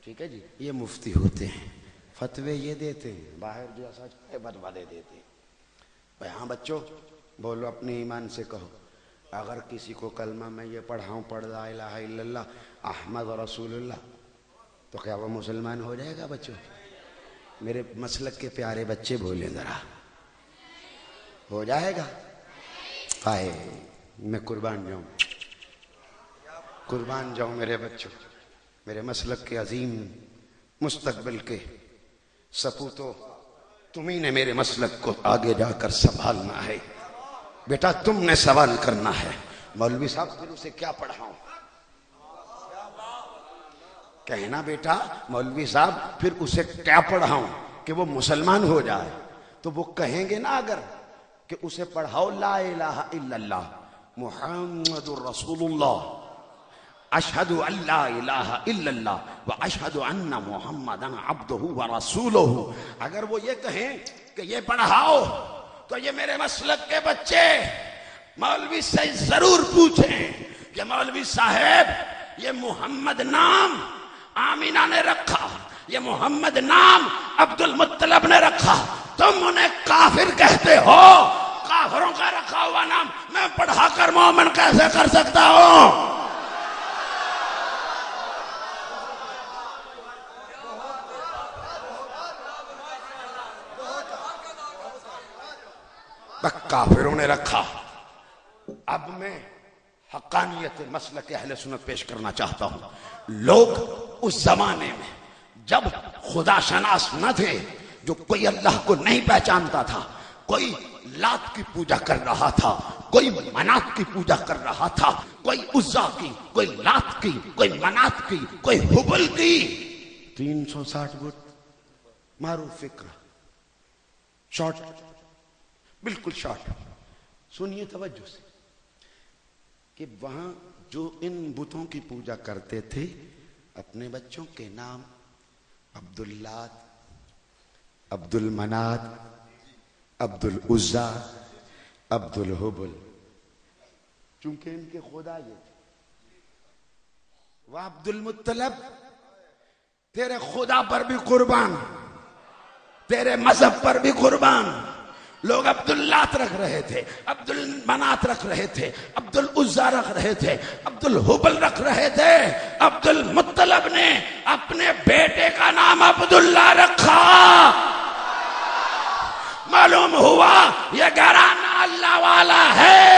ٹھیک ہے جی. یہ مفتی ہوتے ہیں، فتوے یہ دیتے ہیں، باہر جو سچ ہے بدوادے دیتے ہیں. بھائی ہاں بچوں بولو اپنے ایمان سے کہو، اگر کسی کو کلمہ میں یہ پڑھاؤں پڑھ لا الہ الا اللہ احمد رسول اللہ تو کیا وہ مسلمان ہو جائے گا؟ بچوں میرے مسلک کے پیارے بچے بولیں ذرا، ہو جائے گا؟ ہائے میں قربان جاؤں میرے بچوں، میرے مسلک کے عظیم مستقبل کے سپوتوں، تمہیں نے میرے مسلک کو آگے جا کر سنبھالنا ہے. بیٹا تم نے سوال کرنا ہے مولوی صاحب پھر اسے کیا پڑھاؤں؟ کہنا بیٹا مولوی صاحب پھر اسے کیا پڑھاؤں کہ وہ مسلمان ہو جائے. تو وہ کہیں گے نا اگر کہ اسے پڑھاؤ لا الہ الا اللہ محمد الرسول اللہ اشہد ان لا الہ الا اللہ و اشہد ان محمدا عبدہ و رسولہ. اگر وہ یہ کہیں کہ یہ پڑھاؤ تو یہ میرے مسلک کے بچے مولوی سے ضرور پوچھیں کہ مولوی صاحب یہ محمد نام آمینہ نے رکھا، یہ محمد نام عبد المطلب نے رکھا، تم انہیں کافر کہتے ہو، کافروں کا رکھا ہوا نام میں پڑھا کر مومن کیسے کر سکتا ہوں؟ کافروں نے رکھا. اب میں حقانیت مسلک اہل سنت پیش کرنا چاہتا ہوں. لوگ اس زمانے میں جب خدا شناس نہ تھے، جو کوئی اللہ کو نہیں پہچانتا تھا، کوئی لات کی پوجا کر رہا تھا، کوئی منات کی پوجا کر رہا تھا، کوئی عزا کی، کوئی لات کی، کوئی منات کی، کوئی حبل کی. 360 فٹ معروف فکر شارٹ، بالکل شارٹ. سنیے توجہ سے کہ وہاں جو ان بتوں کی پوجا کرتے تھے اپنے بچوں کے نام عبداللات، عبد المنات، عبد العزا، عبد الحبل، چونکہ ان کے خدا یہ تھے. وہ عبد المطلب تیرے خدا پر بھی قربان، تیرے مذہب پر بھی قربان. لوگ عبداللات رکھ رہے تھے، عبد المنات رکھ رہے تھے، عبد العزا رکھ رہے تھے، عبد الحبل رکھ رہے تھے. عبد المطلب نے اپنے بیٹے کا نام عبداللہ رکھا. معلوم ہوا یہ گھرانہ اللہ والا ہے.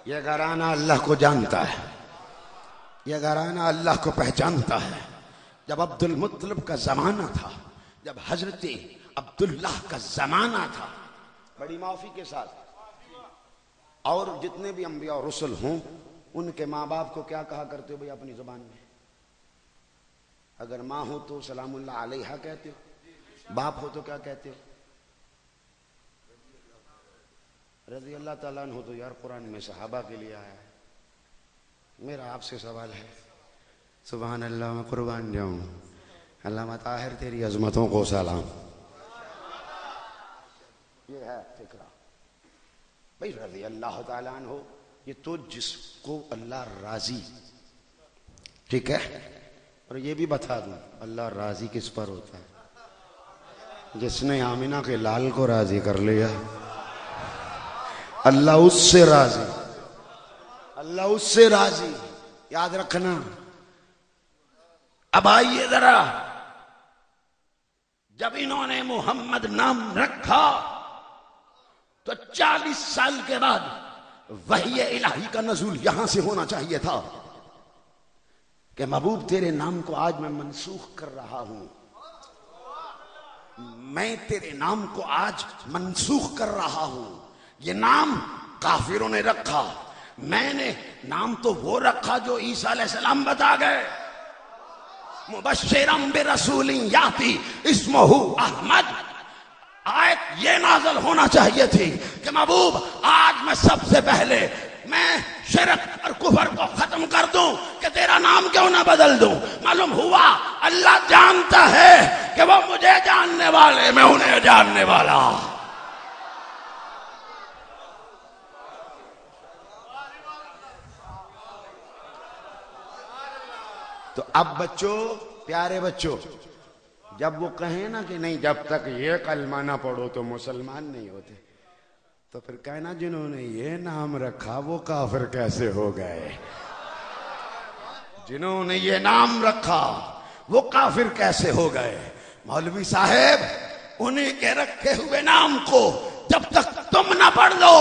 یہ گھرانہ اللہ کو جانتا ہے، یہ گھرانہ اللہ کو پہچانتا ہے. جب عبد المطلب کا زمانہ تھا، جب حضرت عبداللہ کا زمانہ تھا، بڑی معافی کے ساتھ، اور جتنے بھی انبیاء اور رسل ہوں ان کے ماں باپ کو کیا کہا کرتے ہو بھئی اپنی زبان میں؟ اگر ماں ہو تو سلام اللہ علیہا کہتے ہو، باپ ہو تو کیا کہتے ہو؟ رضی اللہ تعالیٰ عنہ تو یار قرآن میں صحابہ کے لیے آیا ہے. میرا آپ سے سوال ہے، سبحان اللہ میں قربان جاؤں، علامہ طاہر تیری عظمتوں کو سلام. یہ ہے فکرہ بھئی رضی اللہ تعالیٰ عنہ. یہ تو جس کو اللہ راضی، ٹھیک ہے. اور یہ بھی بتا دوں اللہ راضی کس پر ہوتا ہے؟ جس نے آمینہ کے لال کو راضی کر لیا اللہ اس سے راضی، اللہ اس سے راضی. یاد رکھنا. اب آئیے ذرا، جب انہوں نے محمد نام رکھا تو 40 سال کے بعد وحی الہی کا نزول یہاں سے ہونا چاہیے تھا کہ محبوب تیرے نام کو آج میں منسوخ کر رہا ہوں، میں تیرے نام کو آج منسوخ کر رہا ہوں. یہ نام کافروں نے رکھا، میں نے نام تو وہ رکھا جو عیسیٰ علیہ السلام بتا گئے. مبشرم برسول یاتی اسمہ احمد. آیت یہ نازل ہونا چاہیے تھی کہ محبوب آج میں سب سے پہلے میں شرک اور کفر کو دوں کہ تیرا نام کیوں نہ بدل دوں. معلوم ہوا اللہ جانتا ہے کہ وہ مجھے جاننے والے میں انہیں جاننے والا. تو اب بچوں، پیارے بچوں، جب وہ کہیں نا کہ نہیں جب تک یہ کلمہ نہ پڑھو تو مسلمان نہیں ہوتے، تو پھر کہنا جنہوں نے یہ نام رکھا وہ کافر کیسے ہو گئے؟ جنہوں نے یہ نام رکھا وہ کافر کیسے ہو گئے؟ مولوی صاحب، انہیں کے رکھے ہوئے نام کو جب تک تم نہ پڑھ لو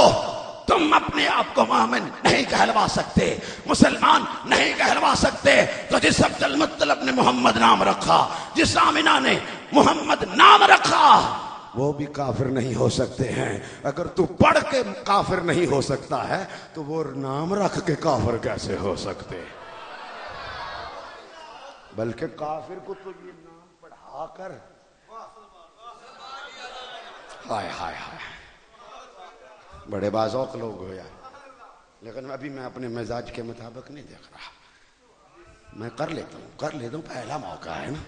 تم اپنے آپ کو مومن نہیں کہلوا سکتے، مسلمان نہیں کہلوا سکتے. تو جس عبد المطلب نے محمد نام رکھا، جس آمنہ نے محمد نام رکھا، وہ بھی کافر نہیں ہو سکتے ہیں. اگر تو پڑھ کے کافر نہیں ہو سکتا ہے تو وہ نام رکھ کے کافر کیسے ہو سکتے؟ بلکہ کافر کو تو یہ نام پڑھا کر، ہائے ہائے ہائے، بڑے بازوق لوگ ہو یار. لیکن ابھی میں اپنے مزاج کے مطابق نہیں دیکھ رہا، میں کر لیتا ہوں پہلا موقع ہے نا،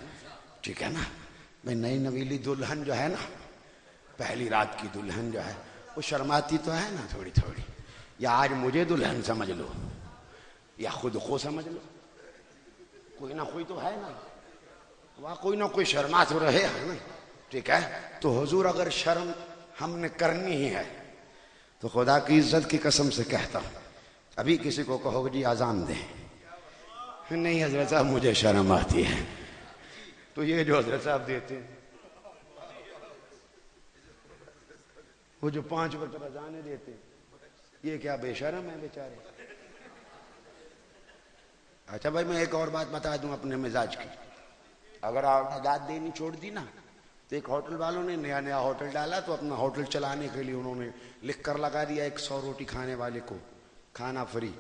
ٹھیک ہے نا. میں نئی نویلی دلہن جو ہے نا، پہلی رات کی دلہن جو ہے، وہ شرماتی تو ہے نا تھوڑی تھوڑی. یا آج مجھے دلہن سمجھ لو یا خود کو سمجھ لو، کوئی نہ کوئی تو ہے نا، وہاں کوئی نہ کوئی شرما تو رہے ہے نا، ٹھیک ہے. تو حضور اگر شرم ہم نے کرنی ہی ہے تو خدا کی عزت کی قسم سے کہتا ہوں، ابھی کسی کو کہو جی اذان دیں، نہیں حضرت صاحب مجھے شرم آتی ہے، تو یہ جو حضرت صاحب دیتے ہیں، وہ جو 5 وقت اذانیں دیتے ہیں، یہ کیا بے شرم ہے بیچارے. اچھا بھائی، میں ایک اور بات بتا دوں اپنے مزاج کی. اگر اذان دینی چھوڑ دی نا، تو ایک ہوٹل والوں نے نیا ہوٹل ڈالا، تو اپنا ہوٹل چلانے کے لیے انہوں نے لکھ کر لگا دیا 100 روٹی کھانے والے کو کھانا فری.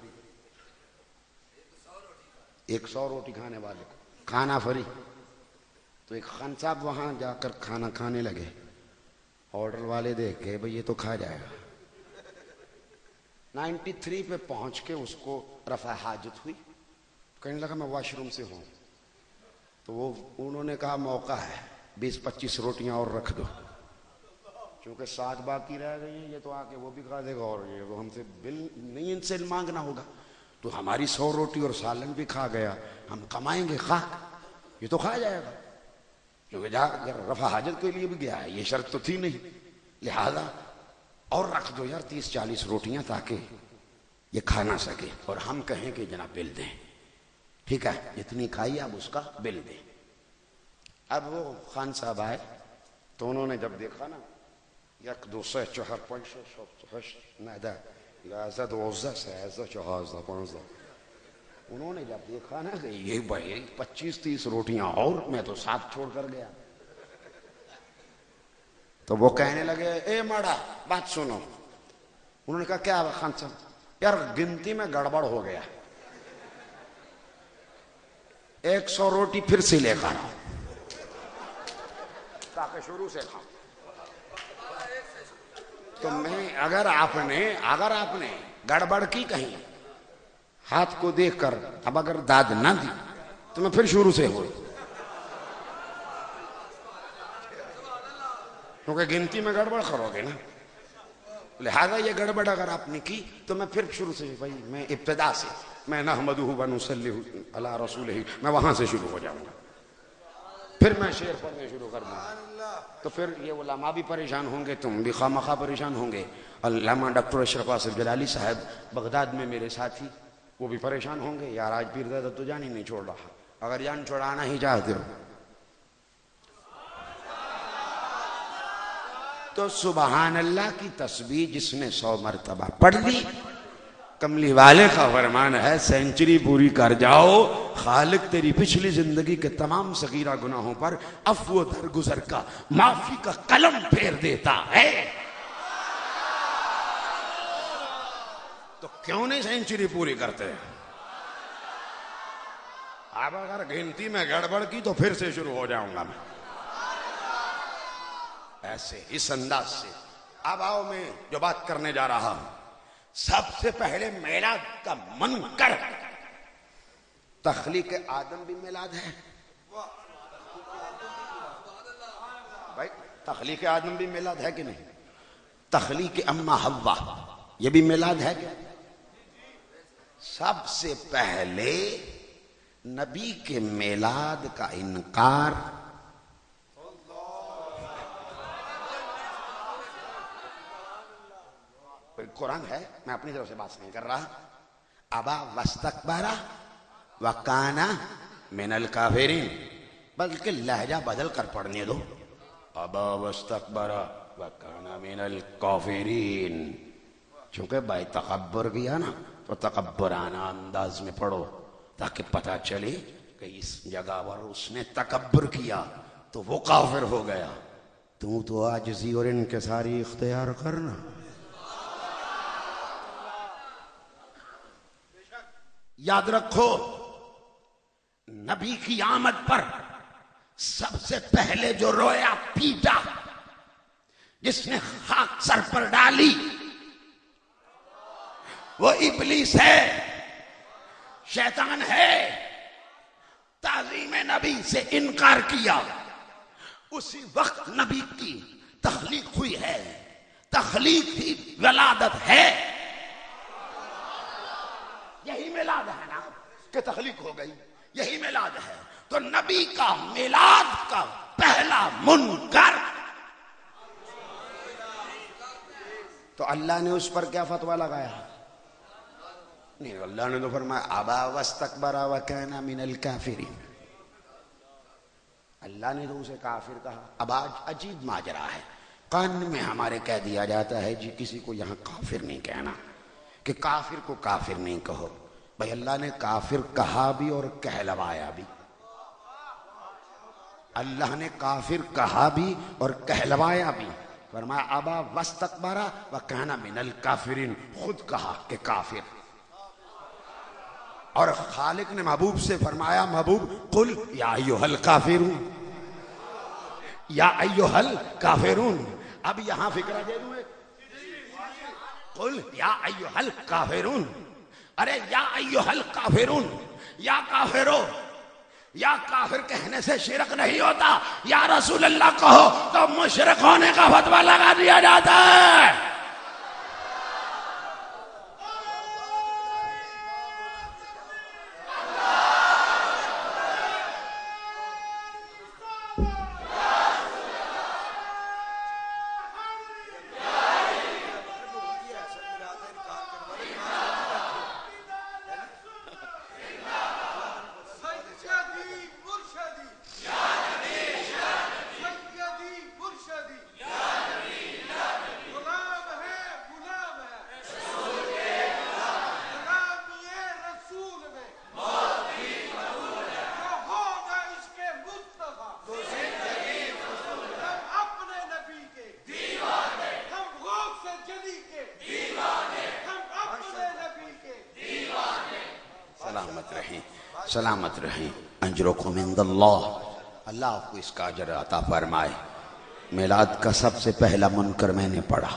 100 روٹی کھانے والے کو کھانا فری. تو ایک خان صاحب وہاں جا کر کھانا کھانے لگے. ہوٹل والے دیکھ کے بھئی یہ تو کھا جائے گا. 93 پہ پہنچ کے اس کو رفع حاجت ہوئی، کہنے لگا میں واش روم سے ہوں. تو انہوں نے کہا موقع ہے، 20-25 روٹیاں اور رکھ دو، کیونکہ 7 باقی رہ گئی ہیں، یہ تو آ کے وہ بھی کھا دے گا اور یہ وہ ہم سے بل نہیں ان سے مانگنا ہوگا. تو ہماری 100 روٹی اور سالن بھی کھا گیا، ہم کمائیں گے خاک، یہ تو کھا جائے گا، کیونکہ جا رفع حاجت کے لیے بھی گیا ہے، یہ شرط تو تھی نہیں، لہذا اور رکھ دو یار 30-40 روٹیاں تاکہ یہ کھا نہ سکے اور ہم کہیں کہ جناب بل دیں. ٹھیک ہے، اتنی کھائی، اب اس کا بل دیں. اب وہ خان صاحب آئے تو انہوں نے جب دیکھا نا 1 2 3 4 5 6 7 8 9 11 12 13 14 15، انہوں نے جب دیکھا نا کہ یہ بھائی 25-30 روٹیاں اور میں تو 7 چھوڑ کر گیا، تو وہ کہنے لگے اے ماڑا بات سنو. انہوں نے کہا کیا خان صاحب؟ یار گنتی میں گڑبڑ ہو گیا، 100 روٹی پھر سے لے کر آؤ تاکہ شروع سے کھاؤ. تو میں اگر آپ نے گڑبڑ کی کہیں ہاتھ کو دیکھ کر اب اگر داد نہ دی تو میں پھر شروع سے ہوئی، کیونکہ گنتی میں گڑبڑ کرو گے نا. لہذا یہ گڑبڑ اگر آپ نے کی تو میں پھر شروع سے، بھائی میں ابتدا سے میں نحمدہ و نصلی علی رسولہ میں وہاں سے شروع ہو جاؤں گا، پھر میں شعر پڑھنے شروع کر دوں گا. تو پھر یہ علماء بھی پریشان ہوں گے، تم بھی خواہ پریشان ہوں گے. علامہ ڈاکٹر اشرف آصف جلالی صاحب بغداد میں میرے ساتھی، وہ بھی پریشان ہوں گے، یار آج پیر دادا تو جان ہی نہیں چھوڑ رہا. اگر جان چھوڑانا ہی چاہتے ہو تو سبحان اللہ کی تسبیح جس نے 100 مرتبہ پڑھ لی، کملی والے کا فرمان ہے سینچری پوری کر جاؤ، خالق تیری پچھلی زندگی کے تمام صغیرہ گناہوں پر عفو درگزر کا معافی کا قلم پھیر دیتا ہے. تو کیوں نہیں سینچری پوری کرتے؟ اب اگر گنتی میں گڑبڑ کی تو پھر سے شروع ہو جاؤں گا میں ایسے اس انداز سے. اب آؤ میں جو بات کرنے جا رہا ہوں، سب سے پہلے میلاد کا منکر تخلیق آدم بھی میلاد ہے بھائی، تخلیق آدم بھی میلاد ہے کہ نہیں؟ تخلیق اما حوا یہ بھی میلاد ہے کیا؟ سب سے پہلے نبی کے میلاد کا انکار قرآن ہے، میں اپنی طرف سے بات نہیں کر رہا. ابا واستکبر وکانا من الکافرین، بلکہ لہجہ بدل کر پڑھنے دو. ابا واستکبر وکانا من الکافرین، چونکہ بھائی تکبر کیا نا تو تکبرانہ انداز میں پڑھو تاکہ پتہ چلے کہ اس جگہ پر اس نے تکبر کیا تو وہ کافر ہو گیا. تو عاجزی اور انکساری اختیار کرنا. یاد رکھو نبی کی آمد پر سب سے پہلے جو رویا پیٹا، جس نے خاک سر پر ڈالی، وہ ابلیس ہے، شیطان ہے. تعظیم نبی سے انکار کیا. اسی وقت نبی کی تخلیق ہوئی ہے. تخلیق ہی ولادت ہے. یہی میلاد ہے نا کہ تخلیق ہو گئی، یہی میلاد ہے. تو نبی کا میلاد کا پہلا منکر، تو اللہ نے اس پر کیا فتویٰ لگایا؟ نہیں، اللہ نے تو فرمایا ابا واستکبر وکان من الکافرین. اللہ نے تو اسے کافر کہا. اب آج عجیب ماجرا ہے، قانون میں ہمارے کہہ دیا جاتا ہے جی کسی کو یہاں کافر نہیں کہنا، کہ کافر کو کافر نہیں کہو. بھائی اللہ نے کافر کہا بھی اور کہلوایا بھی. اللہ نے کافر کہا بھی اور کہلوایا بھی. فرمایا ابا واستکبر وکان من الکافرین، خود کہا کہ کافر. اور خالق نے محبوب سے فرمایا محبوب قل یا ایھا الکافرون، یا ایھا الکافرون. اب یہاں فکرہ دے دوں قل یا ایھا الکافرون. ارے یا ایھا الکافرون، یا کافرو، یا کافر کہنے سے شرک نہیں ہوتا. یا رسول اللہ کہو تو مشرک ہونے کا فتویٰ لگا دیا جاتا ہے. سلامت رہیں. اجرکم عند اللہ، اللہ آپ کو اس کا اجر عطا فرمائے. میلاد کا سب سے پہلا منکر میں نے پڑھا،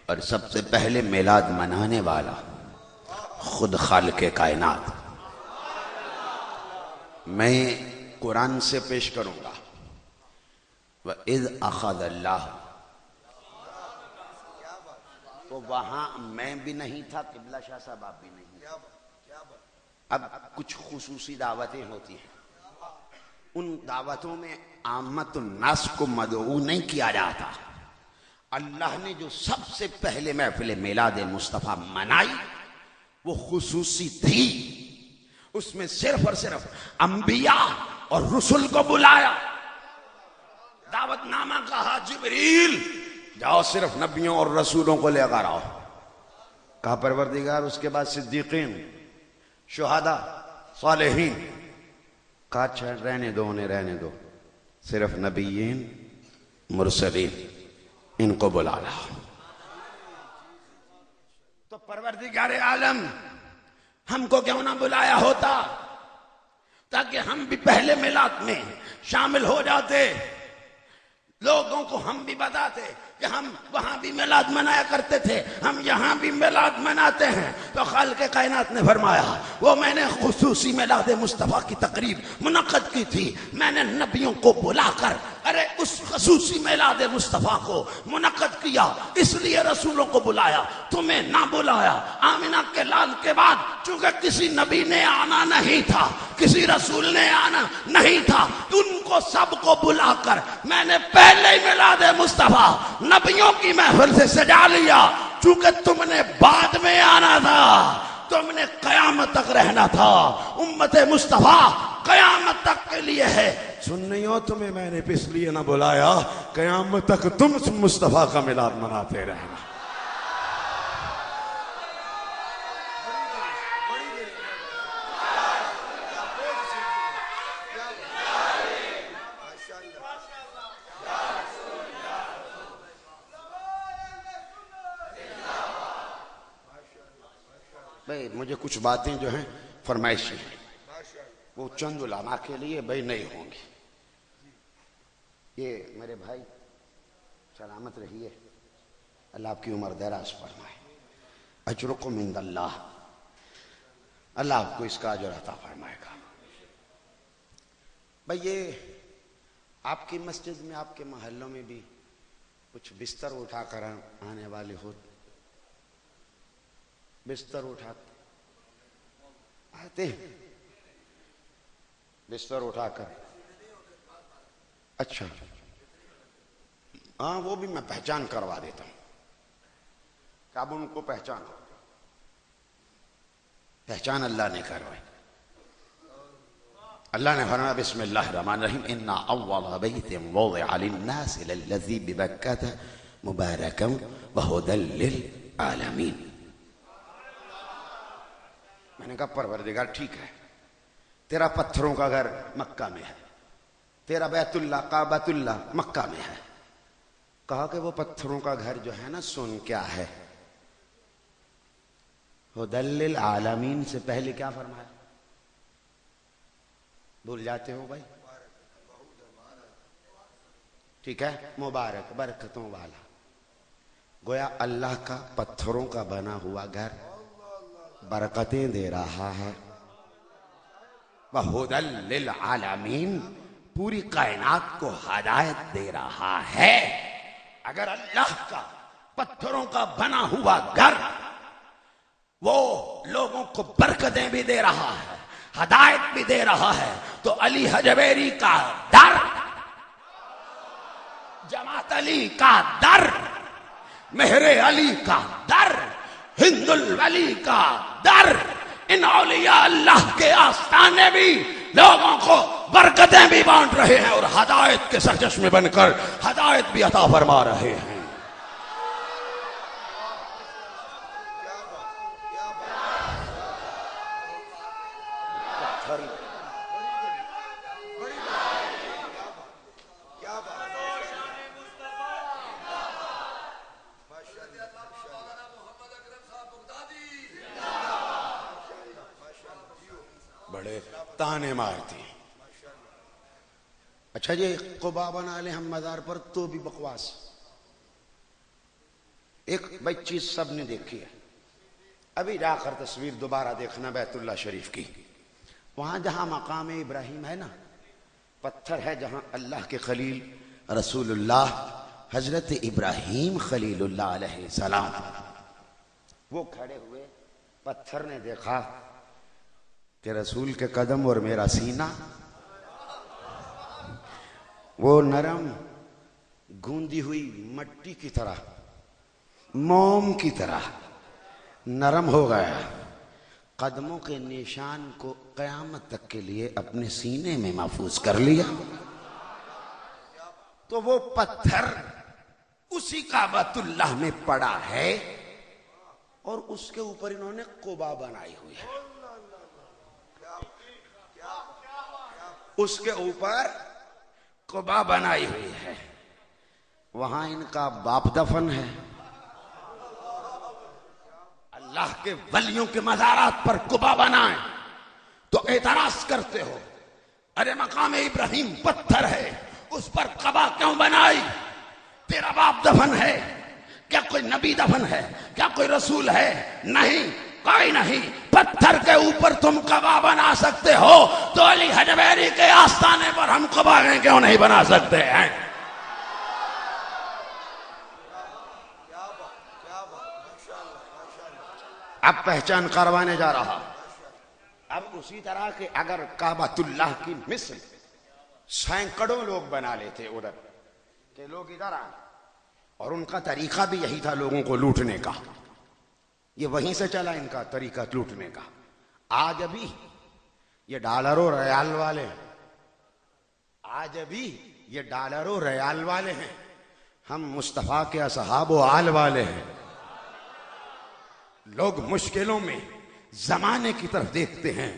اور سب سے پہلے میلاد منانے والا خود خالق کائنات. میں قرآن سے پیش کروں گا. وَإِذْ أَخَذَ اللَّهُ، تو وہاں میں بھی نہیں تھا، قبلہ شاہ صاحب آپ بھی نہیں. اب کچھ خصوصی دعوتیں ہوتی ہیں، ان دعوتوں میں عامت الناس کو مدعو نہیں کیا جاتا. اللہ نے جو سب سے پہلے محفل میلاد مصطفیٰ منائی وہ خصوصی تھی. اس میں صرف اور صرف انبیاء اور رسل کو بلایا. دعوت نامہ کہا جبریل جاؤ صرف نبیوں اور رسولوں کو لے کر آؤ. کہا پروردگار اس کے بعد صدیقین، شہداء، صالحین. کہا اچھا رہنے دو، انہیں رہنے دو، صرف نبیین مرسلین ان کو بلا رہا. تو پروردگار عالم ہم کو کیوں نہ بلایا ہوتا تاکہ ہم بھی پہلے میلاد میں شامل ہو جاتے. لوگوں کو ہم بھی بتاتے کہ ہم وہاں بھی میلاد منایا کرتے تھے، ہم یہاں بھی میلاد مناتے ہیں، تو خالق کائنات نے فرمایا وہ میں نے خصوصی میلاد مصطفیٰ کی تقریب منعقد کی تھی، میں نے نبیوں کو بلا کر ارے اس خصوصی میلاد مصطفیٰ کو منعقد کیا، اس لیے رسولوں کو بلایا، تمہیں نہ بلایا۔ آمنہ کے لال کے بعد چونکہ کسی نبی نے آنا نہیں تھا، کسی رسول نے آنا نہیں تھا، ان کو سب کو بلا کر میں نے پہلے ہی میلاد مصطفیٰ نبیوں کی محفل سے سجا لیا، چونکہ تم نے بعد میں آنا تھا، تم نے قیامت تک رہنا تھا، امت مصطفیٰ قیامت تک کے لیے ہے۔ سن نہیں ہو تمہیں میں نے اس لیے نہ بلایا، قیامت تک تم مصطفیٰ کا میلاد مناتے رہنا۔ بھئی مجھے کچھ باتیں جو ہیں فرمائشی ہیں، وہ چند علماء کے لیے بھئی نہیں ہوں گی۔ یہ میرے بھائی سلامت رہیے، اللہ آپ کی عمر دراز فرمائے، اجرکم عند اللہ، اللہ آپ کو اس کا اجر عطا فرمائے گا۔ بھئی یہ آپ کی مسجد میں، آپ کے محلوں میں بھی کچھ بستر اٹھا کر آنے والے ہو، بستر اٹھا آتے ہیں، بستر اٹھا کر، اچھا ہاں وہ بھی میں پہچان کروا دیتا ہوں کہ اب ان کو پہچان اللہ نے کروائی۔ اللہ نے فرمایا بسم اللہ الرحمن الرحیم انا اول بیت وضع للناس للذی ببکۃ مبارکا وہدی للعالمین۔ میں نے کہا پروردگار ٹھیک ہے، تیرا پتھروں کا گھر مکہ میں ہے، تیرا بیت اللہ کعبۃ اللہ مکہ میں ہے، کہا کہ وہ پتھروں کا گھر جو ہے نا سن کیا ہے؟ ہدی للعالمین سے پہلے کیا فرمایا؟ بھول جاتے ہو بھائی؟ ٹھیک ہے، مبارک برکتوں والا، گویا اللہ کا پتھروں کا بنا ہوا گھر برکتیں دے رہا ہے، وَہُدًى لِّلْعَالَمِينَ پوری کائنات کو ہدایت دے رہا ہے۔ اگر اللہ کا پتھروں کا بنا ہوا گھر وہ لوگوں کو برکتیں بھی دے رہا ہے، ہدایت بھی دے رہا ہے، تو علی حجویری کا در، جماعت علی کا در، مہر علی کا در، ہند الولی کا در، ان اولیاء اللہ کے آستانے بھی لوگوں کو برکتیں بھی بانٹ رہے ہیں اور ہدایت کے سرچشمے بن کر ہدایت بھی عطا فرما رہے ہیں۔ بڑے تانے مارتی ہیں۔ اچھا جی قبا بنا لیں ہم مزار پر تو بھی بکواس۔ ایک بھائی چیز سب نے دیکھی ہے، ابھی جا کر تصویر دوبارہ دیکھنا بیت اللہ شریف کی، وہاں جہاں مقام ابراہیم ہے نا، پتھر ہے جہاں اللہ کے خلیل رسول اللہ حضرت ابراہیم خلیل اللہ علیہ السلام وہ کھڑے ہوئے، پتھر نے دیکھا کہ رسول کے قدم اور میرا سینہ وہ نرم گوندی ہوئی مٹی کی طرح، موم کی طرح نرم ہو گیا، قدموں کے نشان کو قیامت تک کے لیے اپنے سینے میں محفوظ کر لیا۔ تو وہ پتھر اسی کعبۃ اللہ میں پڑا ہے اور اس کے اوپر انہوں نے قبا بنائی ہوئی ہے، اس کے اوپر قبا بنائی ہوئی ہے، وہاں ان کا باپ دفن ہے۔ اللہ کے ولیوں کے مزارات پر قبا بنائیں تو اعتراض کرتے ہو، ارے مقام ابراہیم پتھر ہے، اس پر قبا کیوں بنائی؟ تیرا باپ دفن ہے کیا؟ کوئی نبی دفن ہے کیا؟ کوئی رسول ہے؟ نہیں، کوئی نہیں۔ پتھر کے اوپر تم قبا بنا سکتے ہو تو علی حجویری کے آستانے پر ہم قبا کیوں نہیں بنا سکتے ہیں؟ اب پہچان کروانے جا رہا۔ اب اسی طرح کہ اگر کعبۃ اللہ کی مثل سینکڑوں لوگ بنا لیتے ادھر کہ لوگ ادھر آئیں، اور ان کا طریقہ بھی یہی تھا لوگوں کو لوٹنے کا، یہ وہیں سے چلا ان کا طریقہ لوٹنے کا۔ آج ابھی یہ ڈالر و ریال والے ہیں، آج ابھی یہ ڈالر و ریال والے ہیں، ہم مصطفیٰ کے اصحاب و آل والے ہیں۔ لوگ مشکلوں میں زمانے کی طرف دیکھتے ہیں،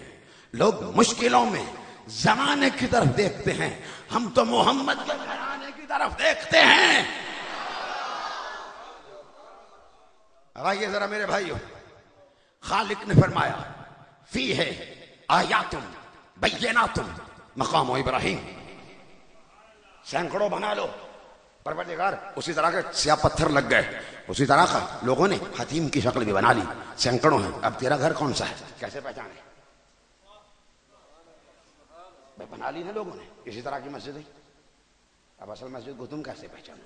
لوگ مشکلوں میں زمانے کی طرف دیکھتے ہیں، ہم تو محمد کے گھرانے کی طرف دیکھتے ہیں۔ اب آئیے ذرا میرے بھائیو، خالق نے فرمایا فی ہے آیاتم بیناتم مقام ابراہیم، سینکڑوں بنا لو پروردگار، اسی طرح کے سیاہ پتھر لگ گئے، اسی طرح کا لوگوں نے حتیم کی شکل بھی بنا لی، سینکڑوں ہیں۔ اب تیرا گھر کون سا ہے؟ کیسے پہچانے؟ بنا لی نا لوگوں نے، اسی طرح کی مسجد ہے، اب اصل مسجد کو تم کیسے پہچانو؟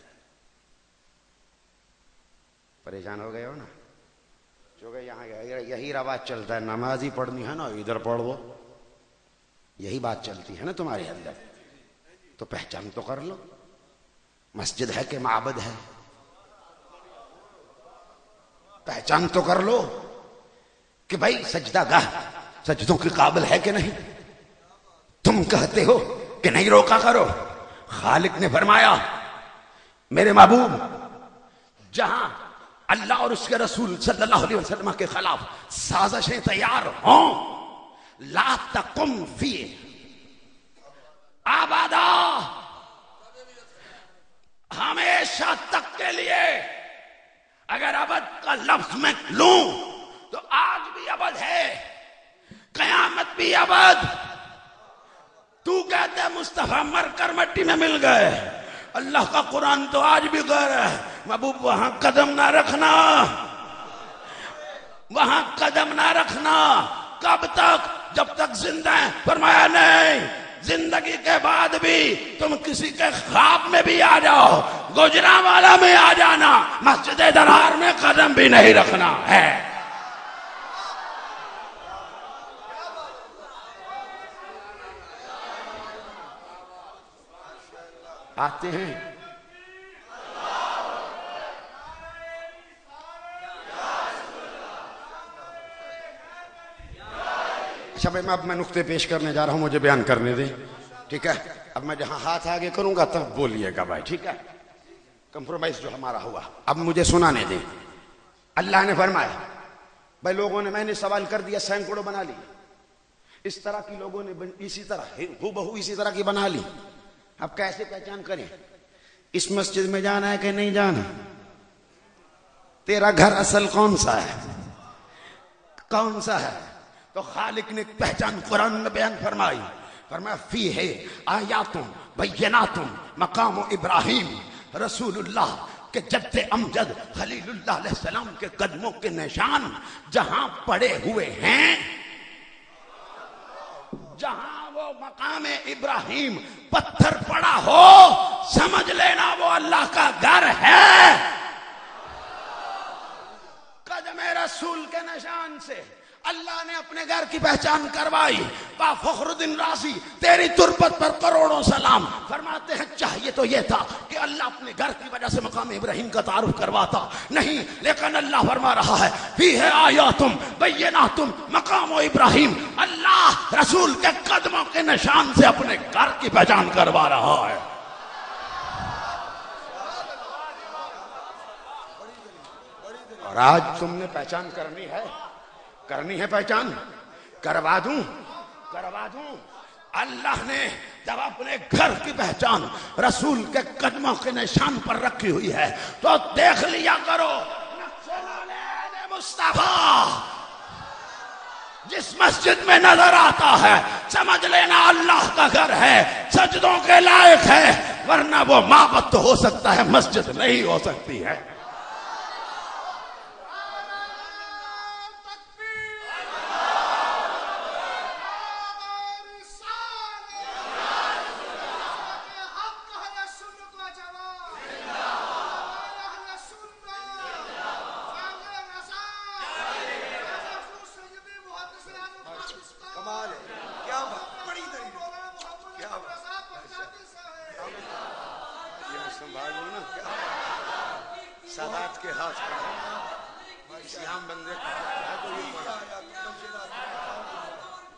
پریشان ہو گئے ہو نا؟ چونکہ یہاں یہی رواج چلتا ہے، نماز ہی پڑھنی ہے نا ادھر پڑھ دو، یہی بات چلتی ہے نا تمہارے اندر، تو پہچان تو کر لو، مسجد ہے کہ معبد ہے؟ پہچان تو کر لو کہ بھائی سجدہ گاہ سجدوں کے قابل ہے کہ نہیں؟ تم کہتے ہو کہ نہیں روکا کرو، خالق نے فرمایا میرے محبوب جہاں اللہ اور اس کے رسول صلی اللہ علیہ وسلم کے خلاف سازشیں تیار ہوں، لا تقم فی ابدا، ہمیشہ تک کے لیے، اگر ابد کا لفظ میں لوں تو آج بھی ابد ہے، قیامت بھی ابد۔ تو کہتے ہیں مصطفیٰ مر کر مٹی میں مل گئے، اللہ کا قرآن تو آج بھی کہہ رہا ہے محبوب وہاں قدم نہ رکھنا، وہاں قدم نہ رکھنا۔ کب تک؟ جب تک زندہ ہیں۔ فرمایا نہیں، زندگی کے بعد بھی تم کسی کے خواب میں بھی آ جاؤ، گجرانوالہ میں آ جانا، مسجد درار میں قدم بھی نہیں رکھنا ہے۔ آتے ہیں اچھا بھائی، اب میں نقطے پیش کرنے جا رہا ہوں، مجھے بیان کرنے دیں، ٹھیک ہے؟ اب میں جہاں ہاتھ آگے کروں گا تب بولیے گا بھائی، ٹھیک ہے؟ کمپرومائز جو ہمارا ہوا اب مجھے سنانے دیں۔ اللہ نے فرمایا بھائی لوگوں نے، میں نے سوال کر دیا، سینکڑوں بنا لی، اس طرح کی لوگوں نے اسی طرح ہو بہو اسی طرح کی بنا لی، اب کیسے پہچان کریں؟ اس مسجد میں جانا ہے کہ نہیں جانا؟ تیرا گھر اصل کون سا ہے؟ کون سا ہے؟ تو خالق نے پہچان قرآن میں بیان فرمائی، فرمایا فی ہے آیاتم بیناتم مقام ابراہیم، رسول اللہ کے جد امجد خلیل اللہ علیہ السلام کے قدموں کے نشان جہاں پڑے ہوئے ہیں، جہاں وہ مقام ابراہیم پتھر پڑا ہو سمجھ لینا وہ اللہ کا گھر ہے۔ قدم رسول کے نشان سے اللہ نے اپنے گھر کی پہچان کروائی۔ با فخر الدین رازی تیری تربت پر کروڑوں سلام، فرماتے ہیں چاہیے تو یہ تھا کہ اللہ اپنے گھر کی وجہ سے مقام ابراہیم کا تعارف کرواتا، نہیں، لیکن اللہ فرما رہا ہے فی ہے آیاتم بیناتم مقام ابراہیم، اللہ رسول کے قدموں کے نشان سے اپنے گھر کی پہچان کروا رہا ہے۔ اور آج تم نے پہچان کرنی ہے، کرنی ہے پہچان، کروا دوں۔ اللہ نے جب اپنے گھر کی پہچان رسول کے قدموں کے نشان پر رکھی ہوئی ہے تو دیکھ لیا کرو، نقش نالین مصطفیٰ جس مسجد میں نظر آتا ہے سمجھ لینا اللہ کا گھر ہے، سجدوں کے لائق ہے، ورنہ وہ معبد تو ہو سکتا ہے، مسجد نہیں ہو سکتی ہے۔ سادات کے ہاتھ کا کسی عام بندے کا ہے تو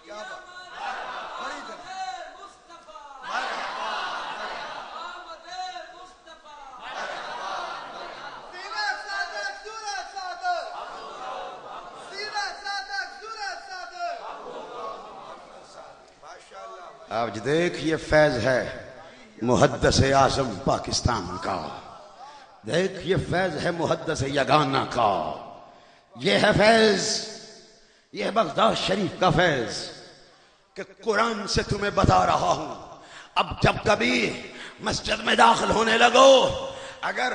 یہ آج دیکھ یہ فیض ہے محدث اعظم پاکستان کا، دیکھ یہ فیض ہے محدث یگانہ کا، یہ ہے فیض، یہ بغداد شریف کا فیض کہ قرآن سے تمہیں بتا رہا ہوں۔ اب جب کبھی مسجد میں داخل ہونے لگو، اگر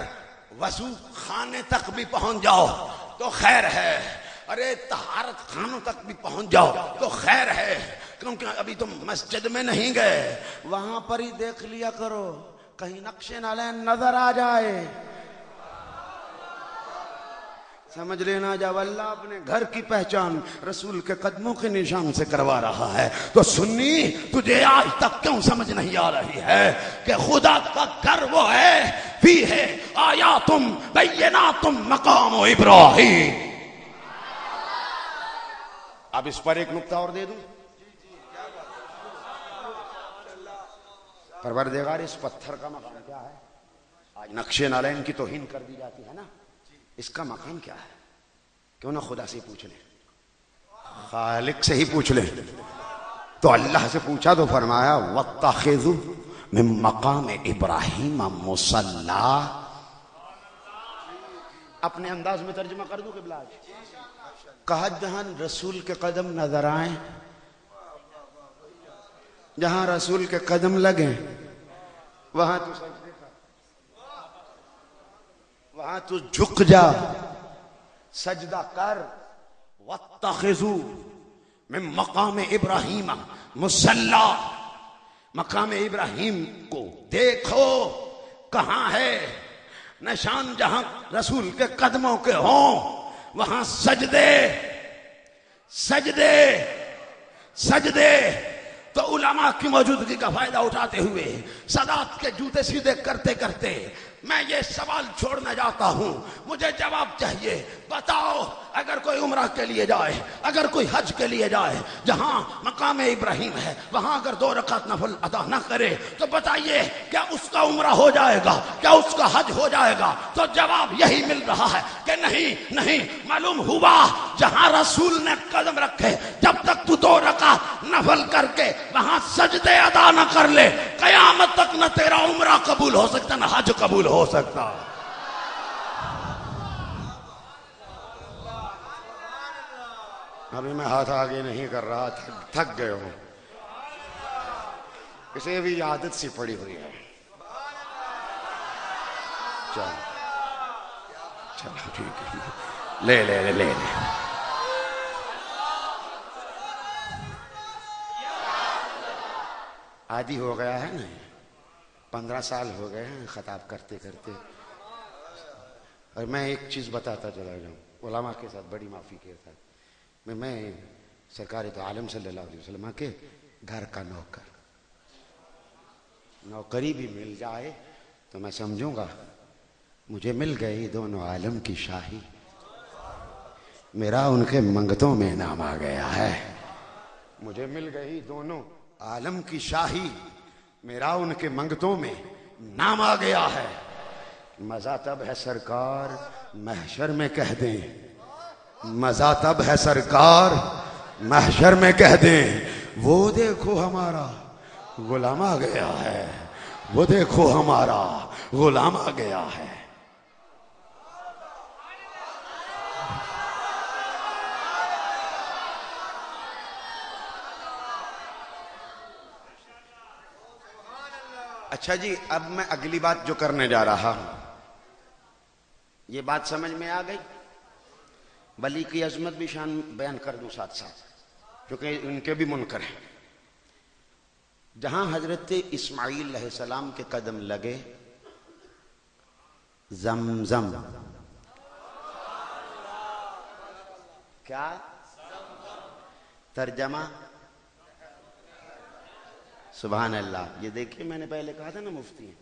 وضو خانے تک بھی پہنچ جاؤ تو خیر ہے، ارے طہارت خانوں تک بھی پہنچ جاؤ تو خیر ہے، کیونکہ ابھی تم مسجد میں نہیں گئے، وہاں پر ہی دیکھ لیا کرو کہیں نقش نالین نظر آ جائے، سمجھ لینا جب اللہ اپنے گھر کی پہچان رسول کے قدموں کے نشان سے کروا رہا ہے تو سنی تجھے آج تک کیوں سمجھ نہیں آ رہی ہے کہ خدا کا گھر وہ ہے فی ہے آیاتم بیناتم مقام ابراہیم۔ اب اس پر ایک نکتہ اور دے دوں، پروردگار اس پتھر کا مقام کیا ہے؟ آج نقش نالین کی توہین کر دی جاتی ہے نا، اس کا مقام کیا ہے؟ کیوں نہ خدا سے پوچھ لیں، خالق سے ہی پوچھ لیں۔ تو اللہ سے پوچھا تو فرمایا وَاتَّخِذُوا مِن مَقَامِ إِبْرَاهِيمَ مُصَلَّى۔ اپنے انداز میں ترجمہ کر دوں قبلہ، کہا جہاں رسول کے قدم نظر آئیں، جہاں رسول کے قدم لگیں وہاں تو سجدے کر، وہاں تو جھک جا، سجدہ کر۔ وَاتَّخِذُوا مِن مَقَامِ إِبْرَاهِيمَ مُصَلَّى، مقام ابراہیم کو دیکھو کہاں ہے، نشان جہاں رسول کے قدموں کے ہوں وہاں سجدے سجدے سجدے۔ تو علماء کی موجودگی کا فائدہ اٹھاتے ہوئے سادات کے جوتے سیدھے کرتے کرتے میں یہ سوال چھوڑنا چاہتا ہوں، مجھے جواب چاہیے، بتاؤ اگر کوئی عمرہ کے لیے جائے، اگر کوئی حج کے لیے جائے، جہاں مقام ابراہیم ہے وہاں اگر 2 رکعت نفل ادا نہ کرے تو بتائیے کیا اس کا عمرہ ہو جائے گا، کیا اس کا حج ہو جائے گا؟ تو جواب یہی مل رہا ہے کہ نہیں نہیں، معلوم ہوا جہاں رسول نے قدم رکھے جب تک تو 2 رکعت نفل کر کے وہاں سجدے ادا نہ کر لے، قیامت تک نہ تیرا عمرہ قبول ہو سکتا نہ حج قبول ہو سکتا۔ ابھی میں ہاتھ آگے نہیں کر رہا، تھک گئے ہوں، اسے بھی عادت سی پڑی ہوئی ہے۔ چلو ٹھیک ہے، لے لے لے لے لے۔ عادی ہو گیا ہے نا، 15 سال ہو گئے ہیں خطاب کرتے کرتے۔ اور میں ایک چیز بتاتا چلا جاؤں علماء کے ساتھ بڑی معافی کے ساتھ، میں سرکار تو عالم صلی اللہ علیہ وسلم کے گھر کا نوکر، نوکری بھی مل جائے تو میں سمجھوں گا مجھے مل گئی دونوں عالم کی شاہی، میرا ان کے منگتوں میں نام آ گیا ہے، مجھے مل گئی دونوں عالم کی شاہی، میرا ان کے منگتوں میں نام آ گیا ہے۔ مزہ تب ہے سرکار محشر میں کہہ دیں، مزہ تب ہے سرکار محشر میں کہہ دیں، وہ دیکھو ہمارا غلام آ گیا ہے، وہ دیکھو ہمارا غلام آ گیا ہے۔ اچھا جی، اب میں اگلی بات جو کرنے جا رہا ہوں، یہ بات سمجھ میں آ گئی؟ ولی کی عظمت بھی شان بیان کر دوں ساتھ ساتھ، کیونکہ ان کے بھی منکر ہیں۔ جہاں حضرت اسماعیل علیہ السلام کے قدم لگے، زمزم، کیا ترجمہ؟ سبحان اللہ۔ یہ دیکھیے، میں نے پہلے کہا تھا نا مفتی ہیں،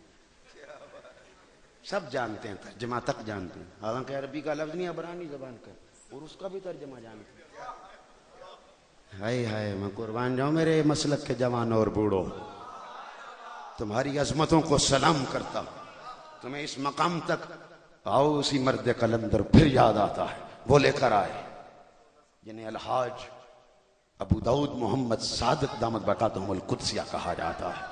سب جانتے ہیں، ترجمہ تک جانتے ہیں، حالانکہ عربی کا لفظ نہیں، عبرانی زبان کا، اور اس کا بھی ترجمہ جانتے ہیں۔ ہائے ہائے، میں قربان جاؤں میرے مسلک کے جوان اور بوڑھو، تمہاری عظمتوں کو سلام کرتا ہوں۔ تمہیں اس مقام تک آؤ، اسی مرد قلندر پھر یاد آتا ہے، وہ لے کر آئے جنہیں الحاج ابو داؤد محمد صادق دامت برکاتہم القدسیہ کہا جاتا ہے۔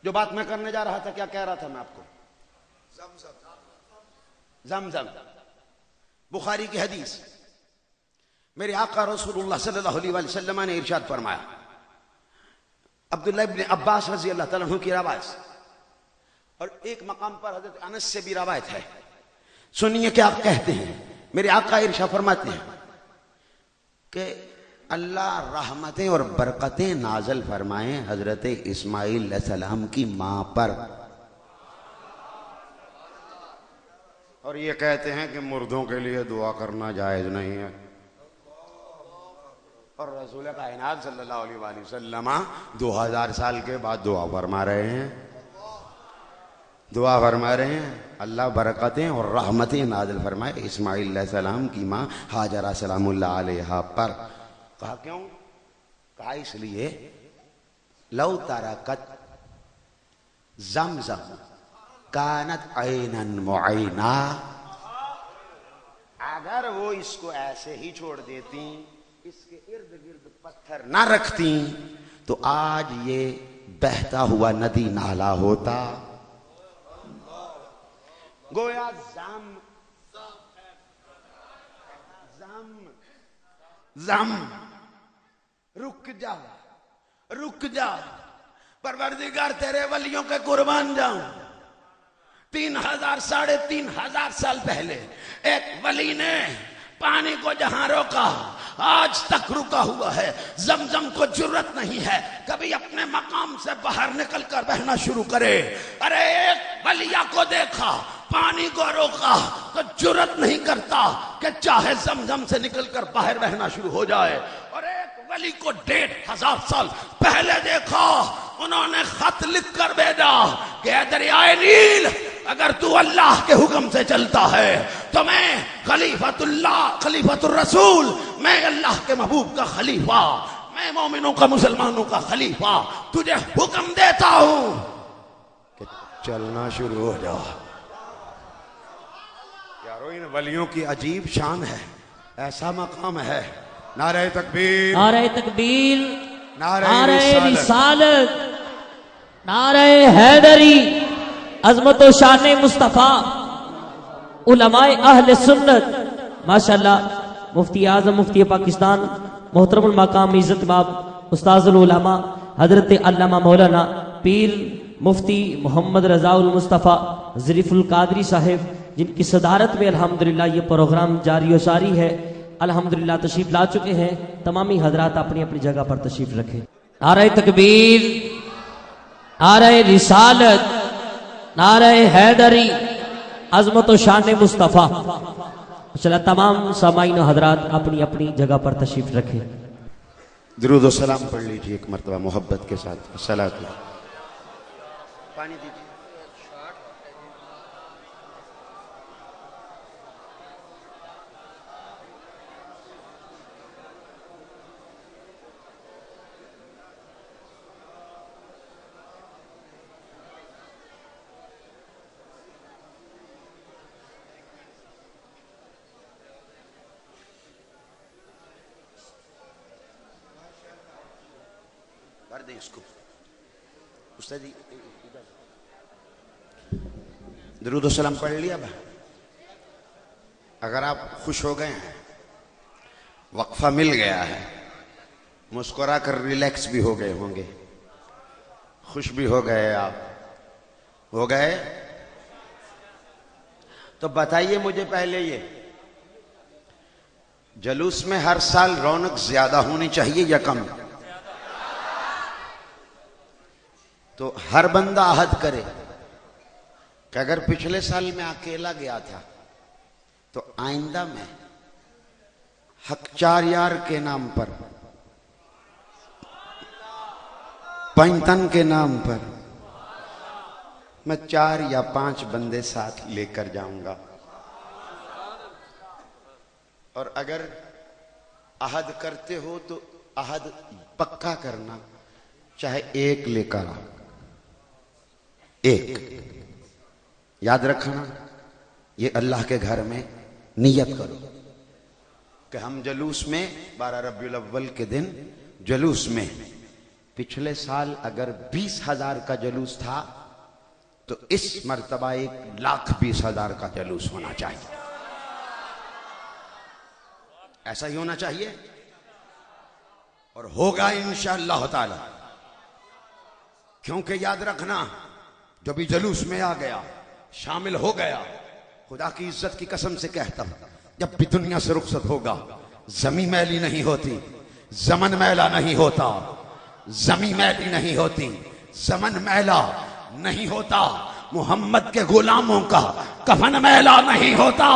جو بات میں کرنے جا رہا تھا، کیا کہہ رہا تھا میں آپ کو؟ زمزم، بخاری کی حدیث، میرے آقا رسول اللہ صلی اللہ علیہ وسلم نے ارشاد فرمایا، عبداللہ ابن عباس رضی اللہ تعالیٰ عنہ کی روایت، اور ایک مقام پر حضرت انس سے بھی روایت ہے، سنیے کیا آپ کہتے ہیں۔ میرے آقا ارشاد فرماتے ہیں کہ اللہ رحمتیں اور برکتیں نازل فرمائیں حضرت اسماعیل علیہ السلام کی ماں پر، اور یہ کہتے ہیں کہ مردوں کے لیے دعا کرنا جائز نہیں ہے، اور رسول کائنات صلی اللہ علیہ وآلہ وسلم 2000 سال کے بعد دعا فرما رہے ہیں، دعا فرما رہے ہیں اللہ برکتیں اور رحمتیں نازل فرمائے اسماعیل علیہ السلام کی ماں ہاجرہ سلام اللہ علیہا پر۔ کہا کیوں؟ کہا اس لیے لو ترکت زمزم کانت عینا معینا، اگر وہ اس کو ایسے ہی چھوڑ دیتی، اس کے ارد گرد پتھر نہ رکھتی، تو آج یہ بہتا ہوا ندی نالا ہوتا۔ گویا زم رک جا، رک جا، پروردگار تیرے ولیوں کے قربان جاؤں۔ 3000 ساڑھے 3000 سال پہلے ایک ولی نے پانی کو جہاں روکا، آج تک رکا ہوا ہے۔ زمزم کو جرت نہیں ہے کبھی اپنے مقام سے باہر نکل کر بہنا شروع کرے۔ ارے ایک ولیہ کو دیکھا، پانی کو روکا تو جرت نہیں کرتا کہ چاہے زمزم سے نکل کر باہر بہنا شروع ہو جائے۔ اور ایک ولی کو 1500 سال پہلے دیکھا، انہوں نے خط لکھ کر بھیجا کہ اے دریائے نیل، اگر تو اللہ کے حکم سے چلتا ہے تو میں خلیفۃ اللہ، خلیفۃ الرسول، میں اللہ کے محبوب کا خلیفہ، میں مومنوں کا، مسلمانوں کا خلیفہ تجھے حکم دیتا ہوں کہ چلنا شروع ہو جا۔ یارو ان ولیوں کی عجیب شان ہے، ایسا مقام ہے۔ نعرہ تکبیر، نعرہ تکبیر، نعرہ رسالت، نعرہ حیدری، عظمت و شان مصطفیٰ، علماء اہل سنت، ماشاءاللہ مفتی اعظم مفتی پاکستان محترم المقام عزت باب استاذ العلماء حضرت علامہ مولانا پیر مفتی محمد رضا المصطفیٰ ظریف القادری صاحب، جن کی صدارت میں الحمدللہ یہ پروگرام جاری و ساری ہے، الحمدللہ تشریف لا چکے ہیں۔ تمامی حضرات اپنی اپنی جگہ پر تشریف رکھیں۔ نعرہ تکبیر، نعرہ رسالت، نعرہ حیدری، عظمت و شان مصطفیٰ۔ چلا تمام سامعین و حضرات اپنی اپنی جگہ پر تشریف رکھیں۔ درود و سلام پڑھ لیجیے ایک مرتبہ محبت کے ساتھ۔ صلاۃ پانی دیجیے۔ کر دیں اس کو استاد جی، درود و سلام پڑھ لیا با؟ اگر آپ خوش ہو گئے ہیں، وقفہ مل گیا ہے، مسکرا کر ریلیکس بھی ہو گئے ہوں گے، خوش بھی ہو گئے، آپ ہو گئے، تو بتائیے مجھے پہلے یہ جلوس میں ہر سال رونق زیادہ ہونی چاہیے یا کم؟ تو ہر بندہ عہد کرے کہ اگر پچھلے سال میں اکیلا گیا تھا تو آئندہ میں حق چار یار کے نام پر، پنجتن کے نام پر میں 4 یا 5 بندے ساتھ لے کر جاؤں گا، اور اگر عہد کرتے ہو تو عہد پکا کرنا، چاہے 1 لے کر آ، 1 یاد رکھنا، یہ اللہ کے گھر میں نیت کرو کہ ہم جلوس میں 12 ربیع الاول کے دن جلوس میں، پچھلے سال اگر 20,000 کا جلوس تھا تو اس مرتبہ 1,20,000 کا جلوس ہونا چاہیے، ایسا ہی ہونا چاہیے، اور ہوگا انشاءاللہ تعالی، کیونکہ یاد رکھنا جو بھی جلوس میں آ گیا، شامل ہو گیا، خدا کی عزت کی قسم سے کہتا ہوں جب بھی دنیا سے رخصت ہوگا، زمین میلی نہیں ہوتی، زمن میلا نہیں ہوتا، زمین میلی نہیں ہوتی، زمن میلا نہیں ہوتا، محمد کے غلاموں کا کفن میلا نہیں ہوتا۔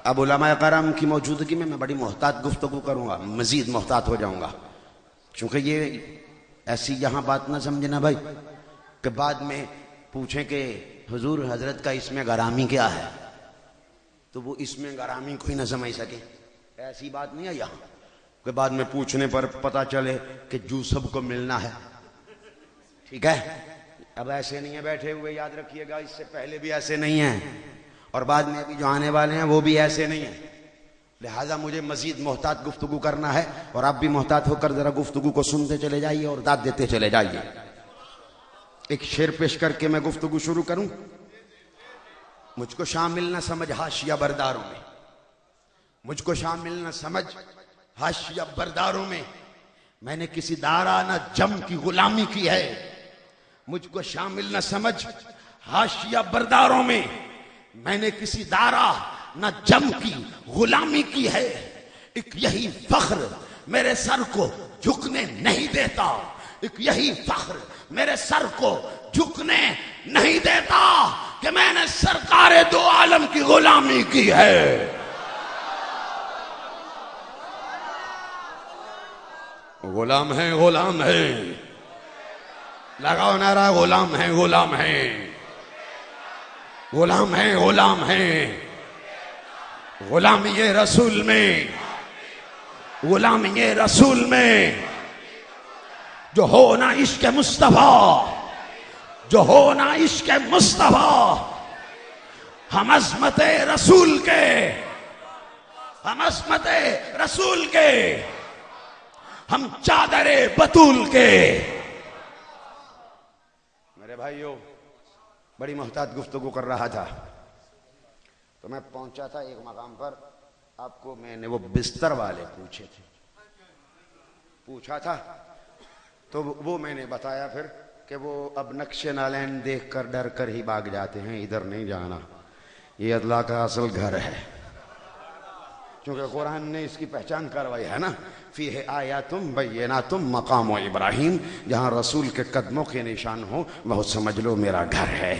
اب علماء کرام کی موجودگی میں بڑی محتاط گفتگو کروں گا، مزید محتاط ہو جاؤں گا، چونکہ یہ ایسی یہاں بات نہ سمجھنا بھائی کہ بعد میں پوچھیں کہ حضور حضرت کا اسم گرامی کیا ہے، تو وہ اسم گرامی کوئی نہ سمجھ سکے، ایسی بات نہیں ہے یہاں کہ بعد میں پوچھنے پر پتا چلے کہ جو سب کو ملنا ہے، ٹھیک ہے؟ اب ایسے نہیں ہے بیٹھے ہوئے، یاد رکھیے گا، اس سے پہلے بھی ایسے نہیں ہیں اور بعد میں ابھی جو آنے والے ہیں وہ بھی ایسے نہیں ہیں، لہذا مجھے مزید محتاط گفتگو کرنا ہے، اور آپ بھی محتاط ہو کر ذرا گفتگو کو سنتے چلے جائیے اور داد دیتے چلے جائیے۔ ایک شعر پیش کر کے میں گفتگو شروع کروں۔ مجھ کو شامل نہ سمجھ حاشیہ برداروں میں، مجھ کو شامل نہ سمجھ حاشیہ برداروں میں، میں نے کسی دارا نہ جم کی غلامی کی ہے، مجھ کو شامل نہ سمجھ حاشیہ برداروں میں، میں نے کسی دارا نہ جم کی غلامی کی ہے، ایک یہی فخر میرے سر کو جھکنے نہیں دیتا، ایک یہی فخر میرے سر کو جھکنے نہیں دیتا کہ میں نے سرکار دو عالم کی غلامی کی ہے۔ غلام ہیں، غلام ہیں، لگاؤ نعرہ غلام ہیں، غلام ہیں، غلام ہیں، غلام ہیں، غلامی رسول میں، غلامی رسول میں، جو ہونا عشق مصطفیٰ، جو ہونا عشق مصطفیٰ، ہم عظمت رسول کے، ہم عظمت رسول کے، ہم چادر بطول کے۔ میرے بھائیو، بڑی محتاط گفتگو کر رہا تھا تو میں پہنچا تھا ایک مقام پر، آپ کو میں نے وہ بستر والے پوچھے تھے، پوچھا تھا تو وہ میں نے بتایا پھر کہ وہ اب نقش نالین دیکھ کر ڈر کر ہی بھاگ جاتے ہیں، ادھر نہیں جانا، یہ اللہ کا اصل گھر ہے، کیونکہ قرآن نے اس کی پہچان کروائی ہے نا، فیہ آیاتم بیناتم مقام ابراہیم، جہاں رسول کے قدموں کے نشان ہوں وہ سمجھ لو میرا گھر ہے۔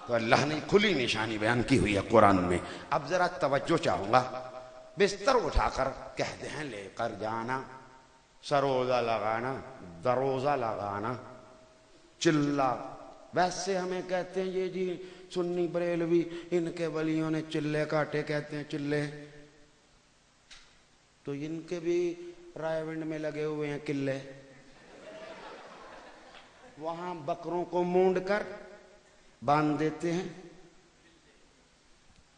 تو اللہ نے کھلی نشانی بیان کی ہوئی ہے قرآن میں۔ اب ذرا توجہ چاہوں گا، بستر اٹھا کر کہتے ہیں لے کر جانا، سروزہ لگانا، دروزہ لگانا، چلا، ویسے ہمیں کہتے ہیں یہ جی سنی بریلوی، ان کے ولیوں نے چلے کاٹے، کہتے ہیں چلے، تو ان کے بھی رائے ونڈ میں لگے ہوئے ہیں قلعے، وہاں بکروں کو مونڈ کر باندھ دیتے ہیں،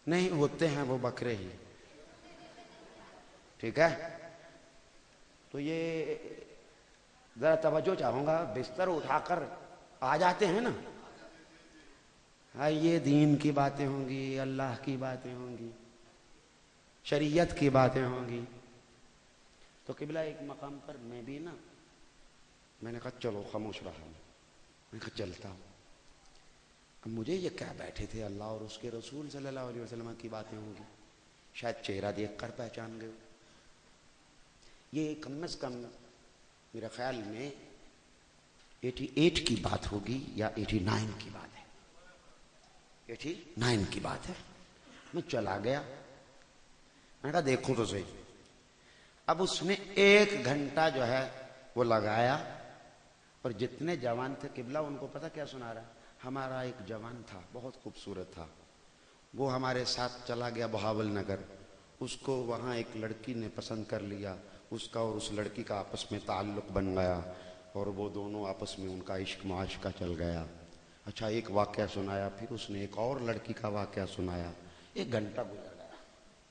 نہیں ہوتے ہیں وہ بکرے ہی، ٹھیک ہے؟ تو یہ ذرا توجہ چاہوں گا، بستر اٹھا کر آ جاتے ہیں نا. یہ دین کی باتیں ہوں گی, اللہ کی باتیں ہوں گی, شریعت کی باتیں ہوں گی. تو قبلہ ایک مقام پر میں بھی نا, میں نے کہا چلو خاموش رہا ہوں, میں نے کہا چلتا ہوں. اب مجھے یہ کیا بیٹھے تھے اللہ اور اس کے رسول صلی اللہ علیہ وسلم کی باتیں ہوں گی, شاید چہرہ دیکھ کر پہچان گئے. یہ کم از کم میرے خیال میں 88 کی بات ہوگی یا 89 کی بات ہے, 89 کی بات ہے. میں چلا گیا, میں نے کہا دیکھو تو صحیح. اب اس نے 1 گھنٹہ جو ہے وہ لگایا, اور جتنے جوان تھے قبلہ ان کو پتہ کیا سنا رہا ہے. ہمارا ایک جوان تھا بہت خوبصورت تھا, وہ ہمارے ساتھ چلا گیا بہاول نگر, اس کو وہاں ایک لڑکی نے پسند کر لیا, اس کا اور اس لڑکی کا آپس میں تعلق بن گیا, اور وہ دونوں آپس میں ان کا عشق معاشقہ چل گیا. اچھا ایک واقعہ سنایا, پھر اس نے ایک اور لڑکی کا واقعہ سنایا. 1 گھنٹہ گزر گیا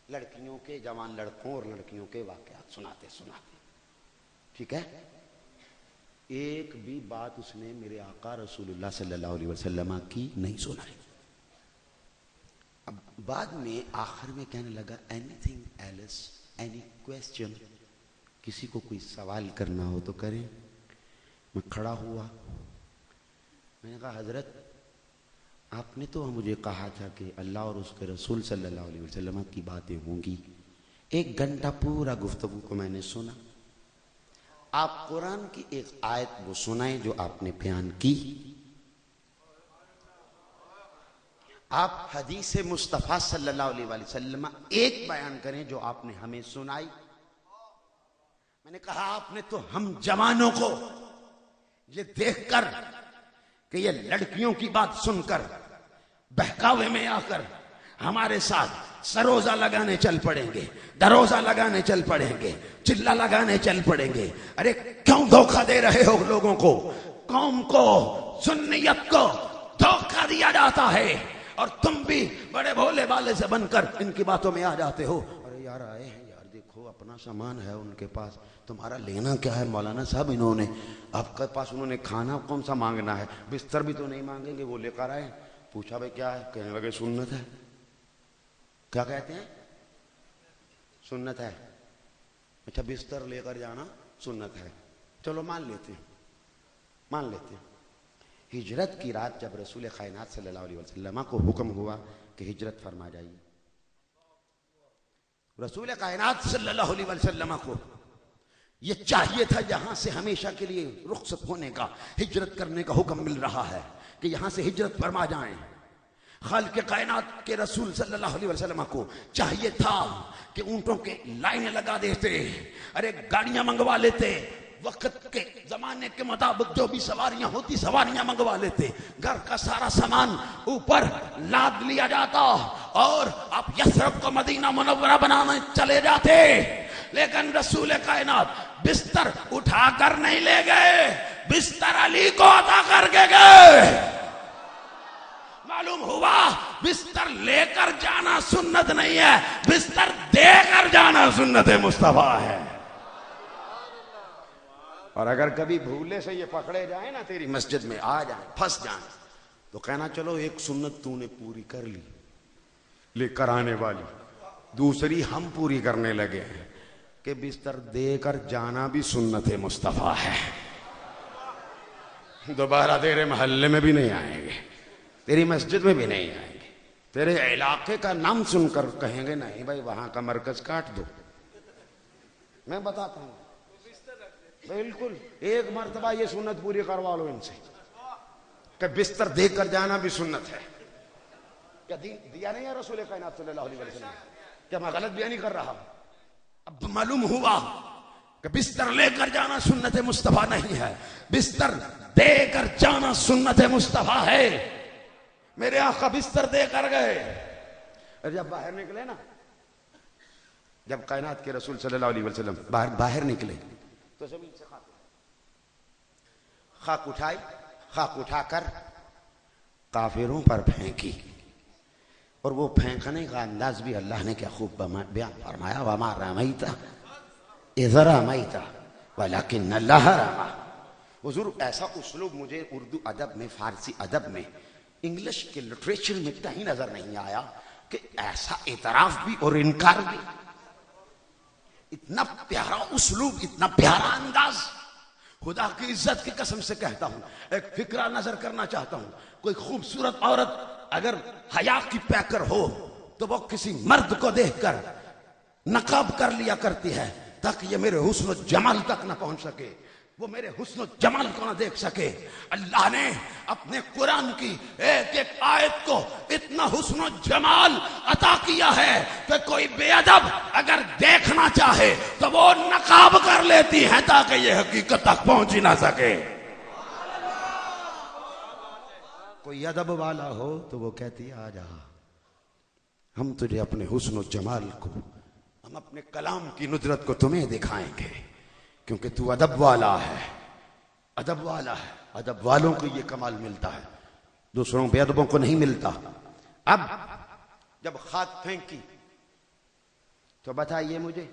لڑکیوں کے, جوان لڑکوں اور لڑکیوں کے واقعات سناتے سناتے. ٹھیک ہے, ایک بھی بات اس نے میرے آقا رسول اللہ صلی اللہ علیہ وسلم کی نہیں سنائی. اب بعد میں آخر میں کہنے لگا anything else, any question, کسی کو کوئی سوال کرنا ہو تو کریں. میں کھڑا ہوا, میں نے کہا حضرت آپ نے تو مجھے کہا تھا کہ اللہ اور اس کے رسول صلی اللہ علیہ وسلم کی باتیں ہوں گی. 1 گھنٹہ پورا گفتگو کو میں نے سنا. آپ قرآن کی ایک آیت وہ سنائیں جو آپ نے بیان کی. آپ حدیث مصطفیٰ صلی اللہ علیہ وسلم ایک بیان کریں جو آپ نے ہمیں سنائی. میں نے کہا آپ نے تو ہم جوانوں کو یہ دیکھ کر کہ یہ لڑکیوں کی بات سن کر بہکاوے میں آ کر ہمارے ساتھ سروزہ لگانے چل پڑیں گے, دروزہ لگانے چل پڑیں گے, چلہ لگانے چل پڑیں گے. ارے کیوں دھوکہ دے رہے ہو لوگوں کو؟ قوم کو, سنیت کو دھوکہ دیا جاتا ہے, اور تم بھی بڑے بھولے بالے سے بن کر ان کی باتوں میں آ جاتے ہو. ارے یار آئے ہیں یار, دیکھو اپنا سامان ہے ان کے پاس, تمہارا لینا کیا ہے مولانا صاحب؟ انہوں نے آپ کے پاس انہوں نے کھانا کون سا مانگنا ہے, بستر بھی تو نہیں مانگیں گے, وہ لے کر آئے. پوچھا بھائی کیا ہے, کہنے لگے سنت ہے. کیا کہتے ہیں؟ سنت ہے. اچھا بستر لے کر جانا سنت ہے, چلو مان لیتے ہیں. ہجرت کی رات جب رسول کائنات صلی اللہ علیہ وسلم کو حکم ہوا کہ ہجرت فرما جائیے, رسول کائنات صلی اللہ علیہ وسلم کو یہ چاہیے تھا یہاں سے ہمیشہ کے لیے رخصت ہونے کا, ہجرت کرنے کا حکم مل رہا ہے کہ یہاں سے ہجرت فرما جائیں. خالق کائنات کے رسول صلی اللہ علیہ وسلم کو چاہیے تھا کہ اونٹوں کے لائنیں لگا دیتے, ارے گاڑیاں منگوا لیتے, وقت کے زمانے کے مطابق جو بھی سواریاں ہوتی سواریاں منگوا لیتے, گھر کا سارا سامان اوپر لاد لیا جاتا, اور آپ یثرب کو مدینہ منورہ بنانے چلے جاتے. لیکن رسول کائنات بستر اٹھا کر نہیں لے گئے, بستر علی کو عطا کر کے گئے. معلوم ہوا بستر لے کر جانا سنت نہیں ہے, بستر دے کر جانا سنت مصطفیٰ ہے. اور اگر کبھی بھولے سے یہ پکڑے جائیں نا, تیری مسجد میں آ جائیں, پھنس جائیں, تو کہنا چلو ایک سنت تو نے پوری کر لی, لے کر آنے والی دوسری ہم پوری کرنے لگے ہیں کہ بستر دے کر جانا بھی سنت مصطفیٰ ہے. دوبارہ تیرے محلے میں بھی نہیں آئیں گے, تیری مسجد میں بھی نہیں آئیں گے, تیرے علاقے کا نام سن کر کہیں گے نہیں بھائی وہاں کا مرکز کاٹ دو. میں بتاتا ہوں بالکل, ایک مرتبہ یہ سنت پوری کروا لو ان سے کہ بستر دے کر جانا بھی سنت ہے. کیا دیا نہیں ہے رسول کائنات صلی اللہ علیہ وسلم؟ کیا میں غلط بیانی کر رہا ہوں؟ اب معلوم ہوا کہ بستر لے کر جانا سنت مصطفیٰ نہیں ہے, بستر دے کر جانا سنت مصطفیٰ ہے. میرے آقا بستر دے کر گئے, اور جب باہر نکلے نا, جب کائنات کے رسول صلی اللہ علیہ وسلم باہر نکلے تو زمین سے خاک اٹھائی, خاک اٹھا کر کافروں پر پھینکی, اور وہ پھینکنے کا انداز بھی اللہ نے کیا خوب بیان فرمایا, وما رمیت اذ رمیت ولکن اللہ رمی. حضور ایسا اسلوب مجھے اردو ادب میں، فارسی ادب میں، انگلش کے لٹریچر میں کہیں نظر نہیں آیا کہ ایسا اعتراف بھی اور انکار بھی. اتنا پیارا اسلوب، اتنا پیارا انداز. خدا کی عزت کی قسم سے کہتا ہوں، ایک فکرہ نظر کرنا چاہتا ہوں. کوئی خوبصورت عورت اگر حیا کی پیکر ہو تو وہ کسی مرد کو دیکھ کر نقاب کر لیا کرتی ہے تاکہ یہ میرے حسن و جمال تک نہ پہنچ سکے، وہ میرے حسن و جمال کو نہ دیکھ سکے. اللہ نے اپنے قرآن کی ایک ایک آیت کو اتنا حسن و جمال عطا کیا ہے کہ کوئی بے ادب اگر دیکھنا چاہے تو وہ نقاب کر لیتی ہیں تاکہ یہ حقیقت تک پہنچ ہی نہ سکے. کوئی ادب والا ہو تو وہ کہتی ہے آ جا، ہم تجھے اپنے حسن و جمال کو، ہم اپنے کلام کی ندرت کو تمہیں دکھائیں گے، کیونکہ تو ادب والا ہے. ادب والا ہے، ادب والوں کو یہ کمال ملتا ہے، دوسروں بے ادبوں کو نہیں ملتا. اب جب خاک پھینکی تو بتائیے مجھے،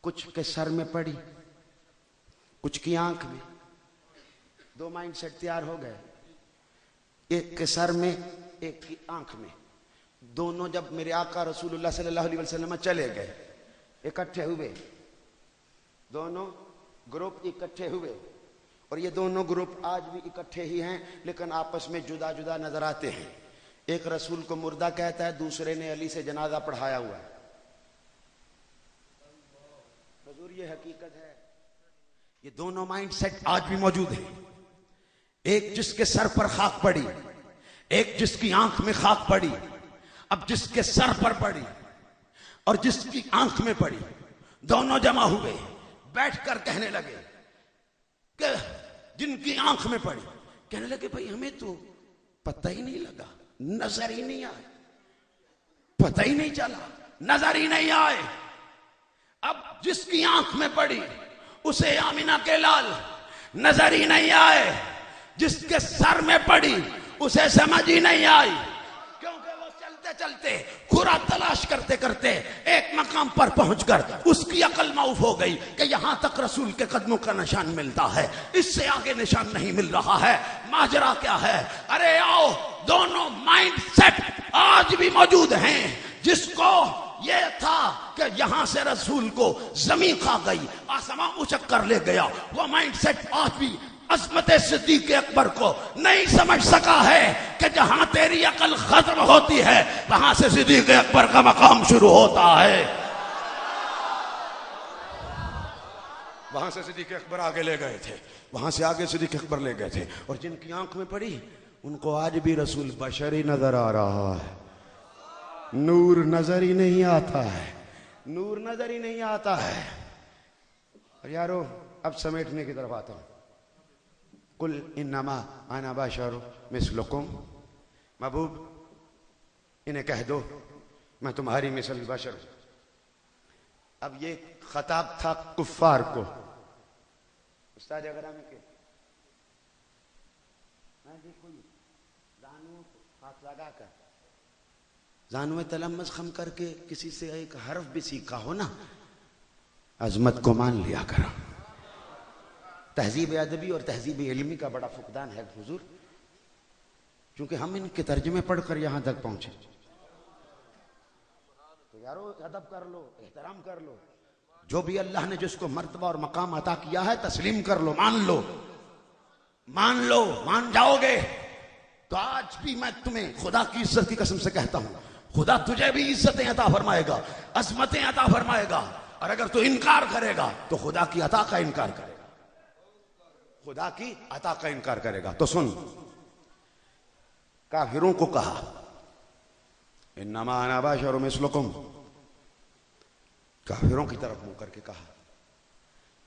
کچھ کے سر میں پڑی، کچھ کی آنکھ میں. دو مائنڈ سیٹ تیار ہو گئے، ایک کے سر میں ایک کی آنکھ میں. دونوں جب میرے آقا رسول اللہ صلی اللہ علیہ وسلم چلے گئے، اکٹھے ہوئے، دونوں گروپ اکٹھے ہوئے، اور یہ دونوں گروپ آج بھی اکٹھے ہی ہیں لیکن آپس میں جدا جدا نظر آتے ہیں. ایک رسول کو مردہ کہتا ہے، دوسرے نے علی سے جنازہ پڑھایا ہوا ہے. حضور یہ حقیقت ہے. یہ دونوں مائنڈ سیٹ آج بھی موجود ہیں. ایک جس کے سر پر خاک پڑی، ایک جس کی آنکھ میں خاک پڑی. اب جس کے سر پر پڑی اور جس کی آنکھ میں پڑی، دونوں جمع ہوئے، بیٹھ کر کہنے لگے کہ جن کی آنکھ میں پڑی کہنے لگے بھائی ہمیں تو پتہ ہی نہیں لگا، نظر ہی نہیں آئے، پتہ ہی نہیں چلا، نظر ہی نہیں آئے. اب جس کی آنکھ میں پڑی اسے آمینہ کے لال نظر ہی نہیں آئے، جس کے سر میں پڑی اسے سمجھ ہی نہیں آئی، کیونکہ وہ چلتے چلتے خورا تلاش کرتے کرتے ایک مقام پر پہنچ کر اس کی عقل معاف ہو گئی کہ یہاں تک رسول کے قدموں کا نشان ملتا ہے، اس سے آگے نشان نہیں مل رہا ہے. ماجرا کیا ہے؟ ارے آؤ، دونوں مائنڈ سیٹ آج بھی موجود ہیں. جس کو یہ تھا کہ یہاں سے رسول کو زمین کھا گئی، آسمان اچک کر لے گیا، وہ مائنڈ سیٹ آج بھی عظمت صدیق اکبر کو نہیں سمجھ سکا ہے کہ جہاں تیری عقل ختم ہوتی ہے وہاں سے صدیق اکبر کا مقام شروع ہوتا ہے. وہاں سے صدیق اکبر آگے لے گئے تھے، وہاں سے آگے صدیق اکبر لے گئے تھے. اور جن کی آنکھ میں پڑی ان کو آج بھی رسول بشری نظر آ رہا ہے، نور نظر ہی نہیں آتا ہے، نور نظر ہی نہیں آتا ہے. اور یارو اب سمیٹنے کی طرف آتا ہوں. قل انما انا بشر مثلکم، محبوب انہیں کہہ دو میں تمہاری مثل بشر ہوں. اب یہ خطاب تھا کفار کو. استاد گرامی کے ہاتھ لگا کر زانو تلمس خم کر کے کسی سے ایک حرف بھی سیکھا ہو نا، عظمت کو مان لیا کرو. تہذیب ادبی اور تہذیب علمی کا بڑا فقدان ہے حضور، کیونکہ ہم ان کے ترجمے پڑھ کر یہاں تک پہنچے. تو یارو ادب کر لو، احترام کر لو. جو بھی اللہ نے جس کو مرتبہ اور مقام عطا کیا ہے تسلیم کر لو، مان لو، مان لو. مان جاؤ گے تو آج بھی میں تمہیں خدا کی عزت کی قسم سے کہتا ہوں، خدا تجھے بھی عزتیں عطا فرمائے گا، عظمتیں عطا فرمائے گا. اور اگر تو انکار کرے گا تو خدا کی عطا کا انکار کرے گا، خدا کی عطا کا انکار کرے گا. تو سن، کافروں کو کہا انما انا بشر مثلکم، کافروں کی طرف منہ کر کے کہا.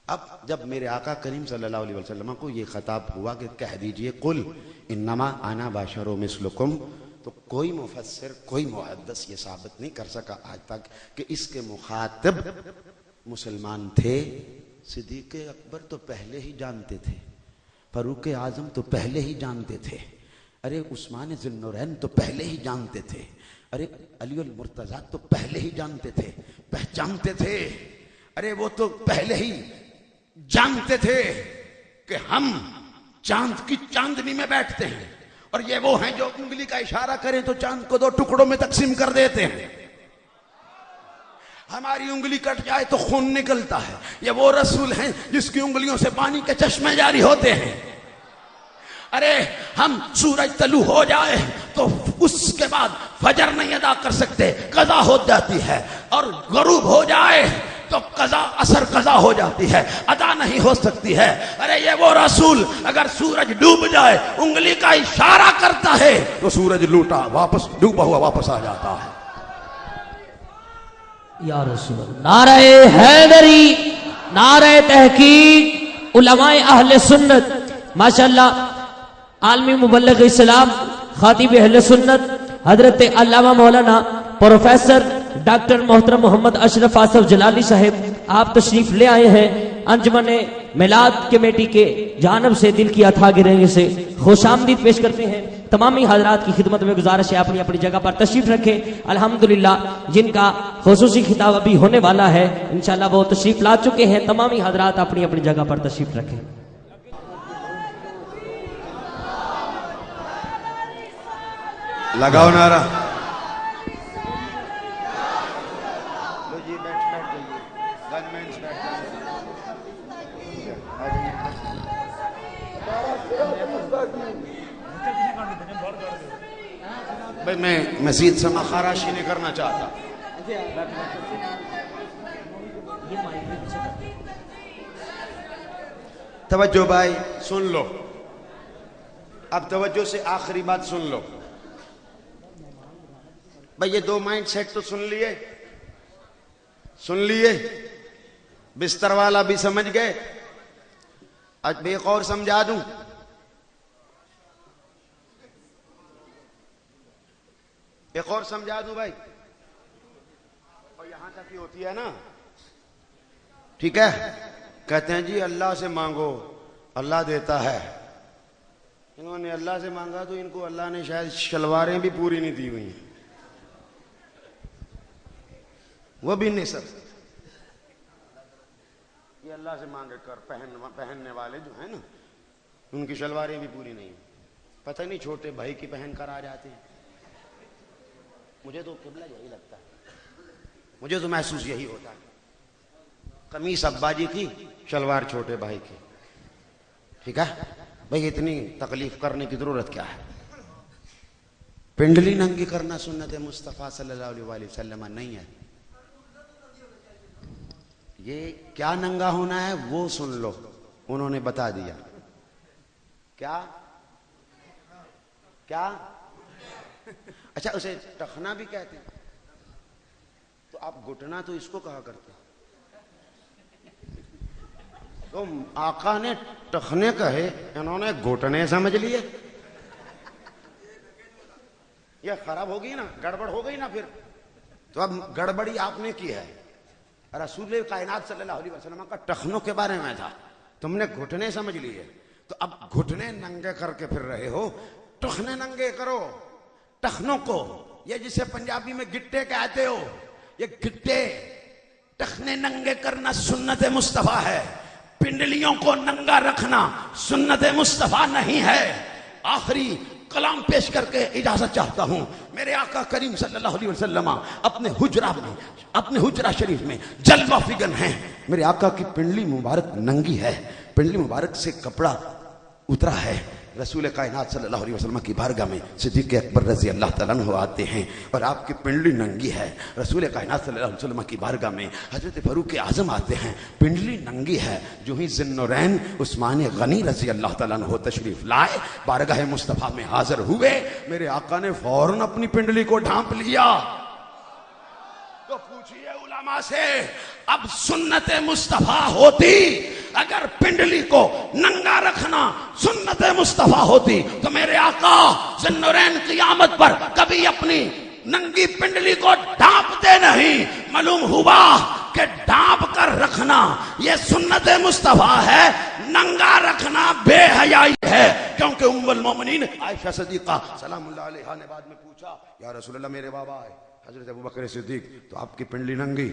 اب جب میرے آقا کریم صلی اللہ علیہ وسلم کو یہ خطاب ہوا کہ کہہ دیجئے قل انما انا بشر مثلکم، تو کوئی مفسر، کوئی محدث یہ ثابت نہیں کر سکا آج تک کہ اس کے مخاطب مسلمان تھے. صدیق اکبر تو پہلے ہی جانتے تھے، فاروق اعظم تو پہلے ہی جانتے تھے، ارے عثمان ذی النورین تو پہلے ہی جانتے تھے، ارے علی المرتضیٰ تو پہلے ہی جانتے تھے، پہچانتے تھے، ارے وہ تو پہلے ہی جانتے تھے کہ ہم چاند کی چاندنی میں بیٹھتے ہیں اور یہ وہ ہیں جو انگلی کا اشارہ کریں تو چاند کو 2 ٹکڑوں میں تقسیم کر دیتے ہیں. ہماری انگلی کٹ جائے تو خون نکلتا ہے. یہ وہ رسول ہیں جس کی انگلیوں سے پانی کے چشمے جاری ہوتے ہیں. ارے ہم سورج طلوع ہو جائے تو اس کے بعد فجر نہیں ادا کر سکتے, قضا ہو جاتی ہے, اور غروب ہو جائے تو قضا اثر قضا ہو جاتی ہے, ادا نہیں ہو سکتی ہے. ارے یہ وہ رسول اگر سورج ڈوب جائے انگلی کا اشارہ کرتا ہے تو سورج لوٹا واپس ڈوبا ہوا واپس آ جاتا ہے. یا رسول اللہ. نعرہ حیدری, نعرہ تحقیق, علماء اہل سنت ماشاءاللہ, عالمی مبلغ اسلام, خطیب اہل سنت حضرت علامہ مولانا پروفیسر ڈاکٹر محترم محمد اشرف آصف جلالی صاحب, آپ تشریف لے آئے ہیں. انجمن میلاد کمیٹی کے جانب سے دل کی اتھاہ گرہیں سے خوش آمدید پیش کرتے ہیں. تمامی حضرات کی خدمت میں گزارش ہے اپنی اپنی جگہ پر تشریف رکھیں. الحمدللہ جن کا خصوصی خطاب ابھی ہونے والا ہے انشاءاللہ وہ تشریف لا چکے ہیں. تمامی حضرات اپنی اپنی جگہ پر تشریف رکھیں. لگاؤ نعرہ. بھائی میں مزید سما خراشی نہیں کرنا چاہتا. توجہ بھائی سن لو, اب توجہ سے آخری بات سن لو. بھائی یہ 2 مائنڈ سیٹ تو سن لیے, بستر والا بھی سمجھ گئے. آج بھی ایک اور سمجھا دوں. ایک اور سمجھا دوں بھائی, اور یہاں تک ہی ہوتی ہے نا, ٹھیک ہے. کہتے ہیں جی اللہ سے مانگو اللہ دیتا ہے. انہوں نے اللہ سے مانگا تو ان کو اللہ نے شاید شلواریں بھی پوری نہیں دی ہوئی ہیں, وہ بھی نہیں سر. یہ اللہ سے مانگے کر پہننے والے جو ہیں نا ان کی شلواریں بھی پوری نہیں. پتہ نہیں چھوٹے بھائی کی پہن کر آ جاتے ہیں. مجھے تو قبلہ یہی لگتا ہے, مجھے تو محسوس یہی ہوتا ہے. قمیص ابا جی کی, شلوار چھوٹے بھائی کی. ٹھیک ہے بھائی, اتنی تکلیف کرنے کی ضرورت کیا ہے؟ پنڈلی ننگی کرنا سنت مصطفیٰ صلی اللہ علیہ وآلہ وسلم نہیں ہے. یہ کیا ننگا ہونا ہے وہ سن لو, انہوں نے بتا دیا. کیا کیا اچھا اسے ٹخنا بھی کہتے ہیں, تو آپ گھٹنا تو اس کو کہا کرتے. تو آقا نے ٹخنے کہے, انہوں نے گھٹنے سمجھ لیے. یہ خراب ہوگی نا, گڑبڑ ہو گئی نا پھر. تو اب گڑبڑی آپ نے کی ہے. رسول کائنات صلی اللہ علیہ وسلم کا ٹخنوں کے بارے میں تھا, تم نے گھٹنے سمجھ لیے. تو اب گھٹنے ننگے کر کے پھر رہے ہو, ٹخنے ننگے کرو ٹخنوں کو. یہ جسے پنجابی میں گٹے کہتے ہو, یہ گٹے ٹخنے ننگے کرنا سنت مصطفیٰ ہے. پنڈلیوں کو ننگا رکھنا سنت مصطفیٰ نہیں ہے. آخری کلام پیش کر کے اجازت چاہتا ہوں. میرے آقا کریم صلی اللہ علیہ وسلم اپنے حجرہ شریف میں جلوہ فگن ہیں. میرے آقا کی پنڈلی مبارک ننگی ہے, پنڈلی مبارک سے کپڑا اترا ہے. رسول کائنات صلی اللہ علیہ وسلم کی بارگاہ میں صدیق اکبر رضی اللہ تعالیٰ عنہ آتے ہیں اور آپ کی پنڈلی ننگی ہے. رسول کائنات صلی اللہ علیہ وسلم کی بارگاہ میں حضرت فاروق اعظم آتے ہیں, پنڈلی ننگی ہے. جو ہی ذی النورین عثمان غنی رضی اللہ تعالیٰ عنہ تشریف لائے, بارگاہ مصطفیٰ میں حاضر ہوئے, میرے آقا نے فوراً اپنی پنڈلی کو ڈھانپ لیا. تو پوچھئے علماء سے, اب سنت مصطفیٰ ہوتی, اگر پنڈلی کو ننگا رکھنا سنت مصطفیٰ ہوتی تو میرے آقا ذی النورین قیامت پر کبھی اپنی ننگی پنڈلی کو ڈھانپتے نہیں. معلوم ہوا کہ ڈھانپ کر رکھنا یہ سنت مصطفیٰ ہے, ننگا رکھنا بے حیائی ہے. کیونکہ ام المومنین عائشہ صدیقہ سلام اللہ علیہا نے بعد میں پوچھا, یا رسول اللہ میرے بابا ہے حضرت ابوبکر صدیق, تو آپ کی پنڈلی ننگی.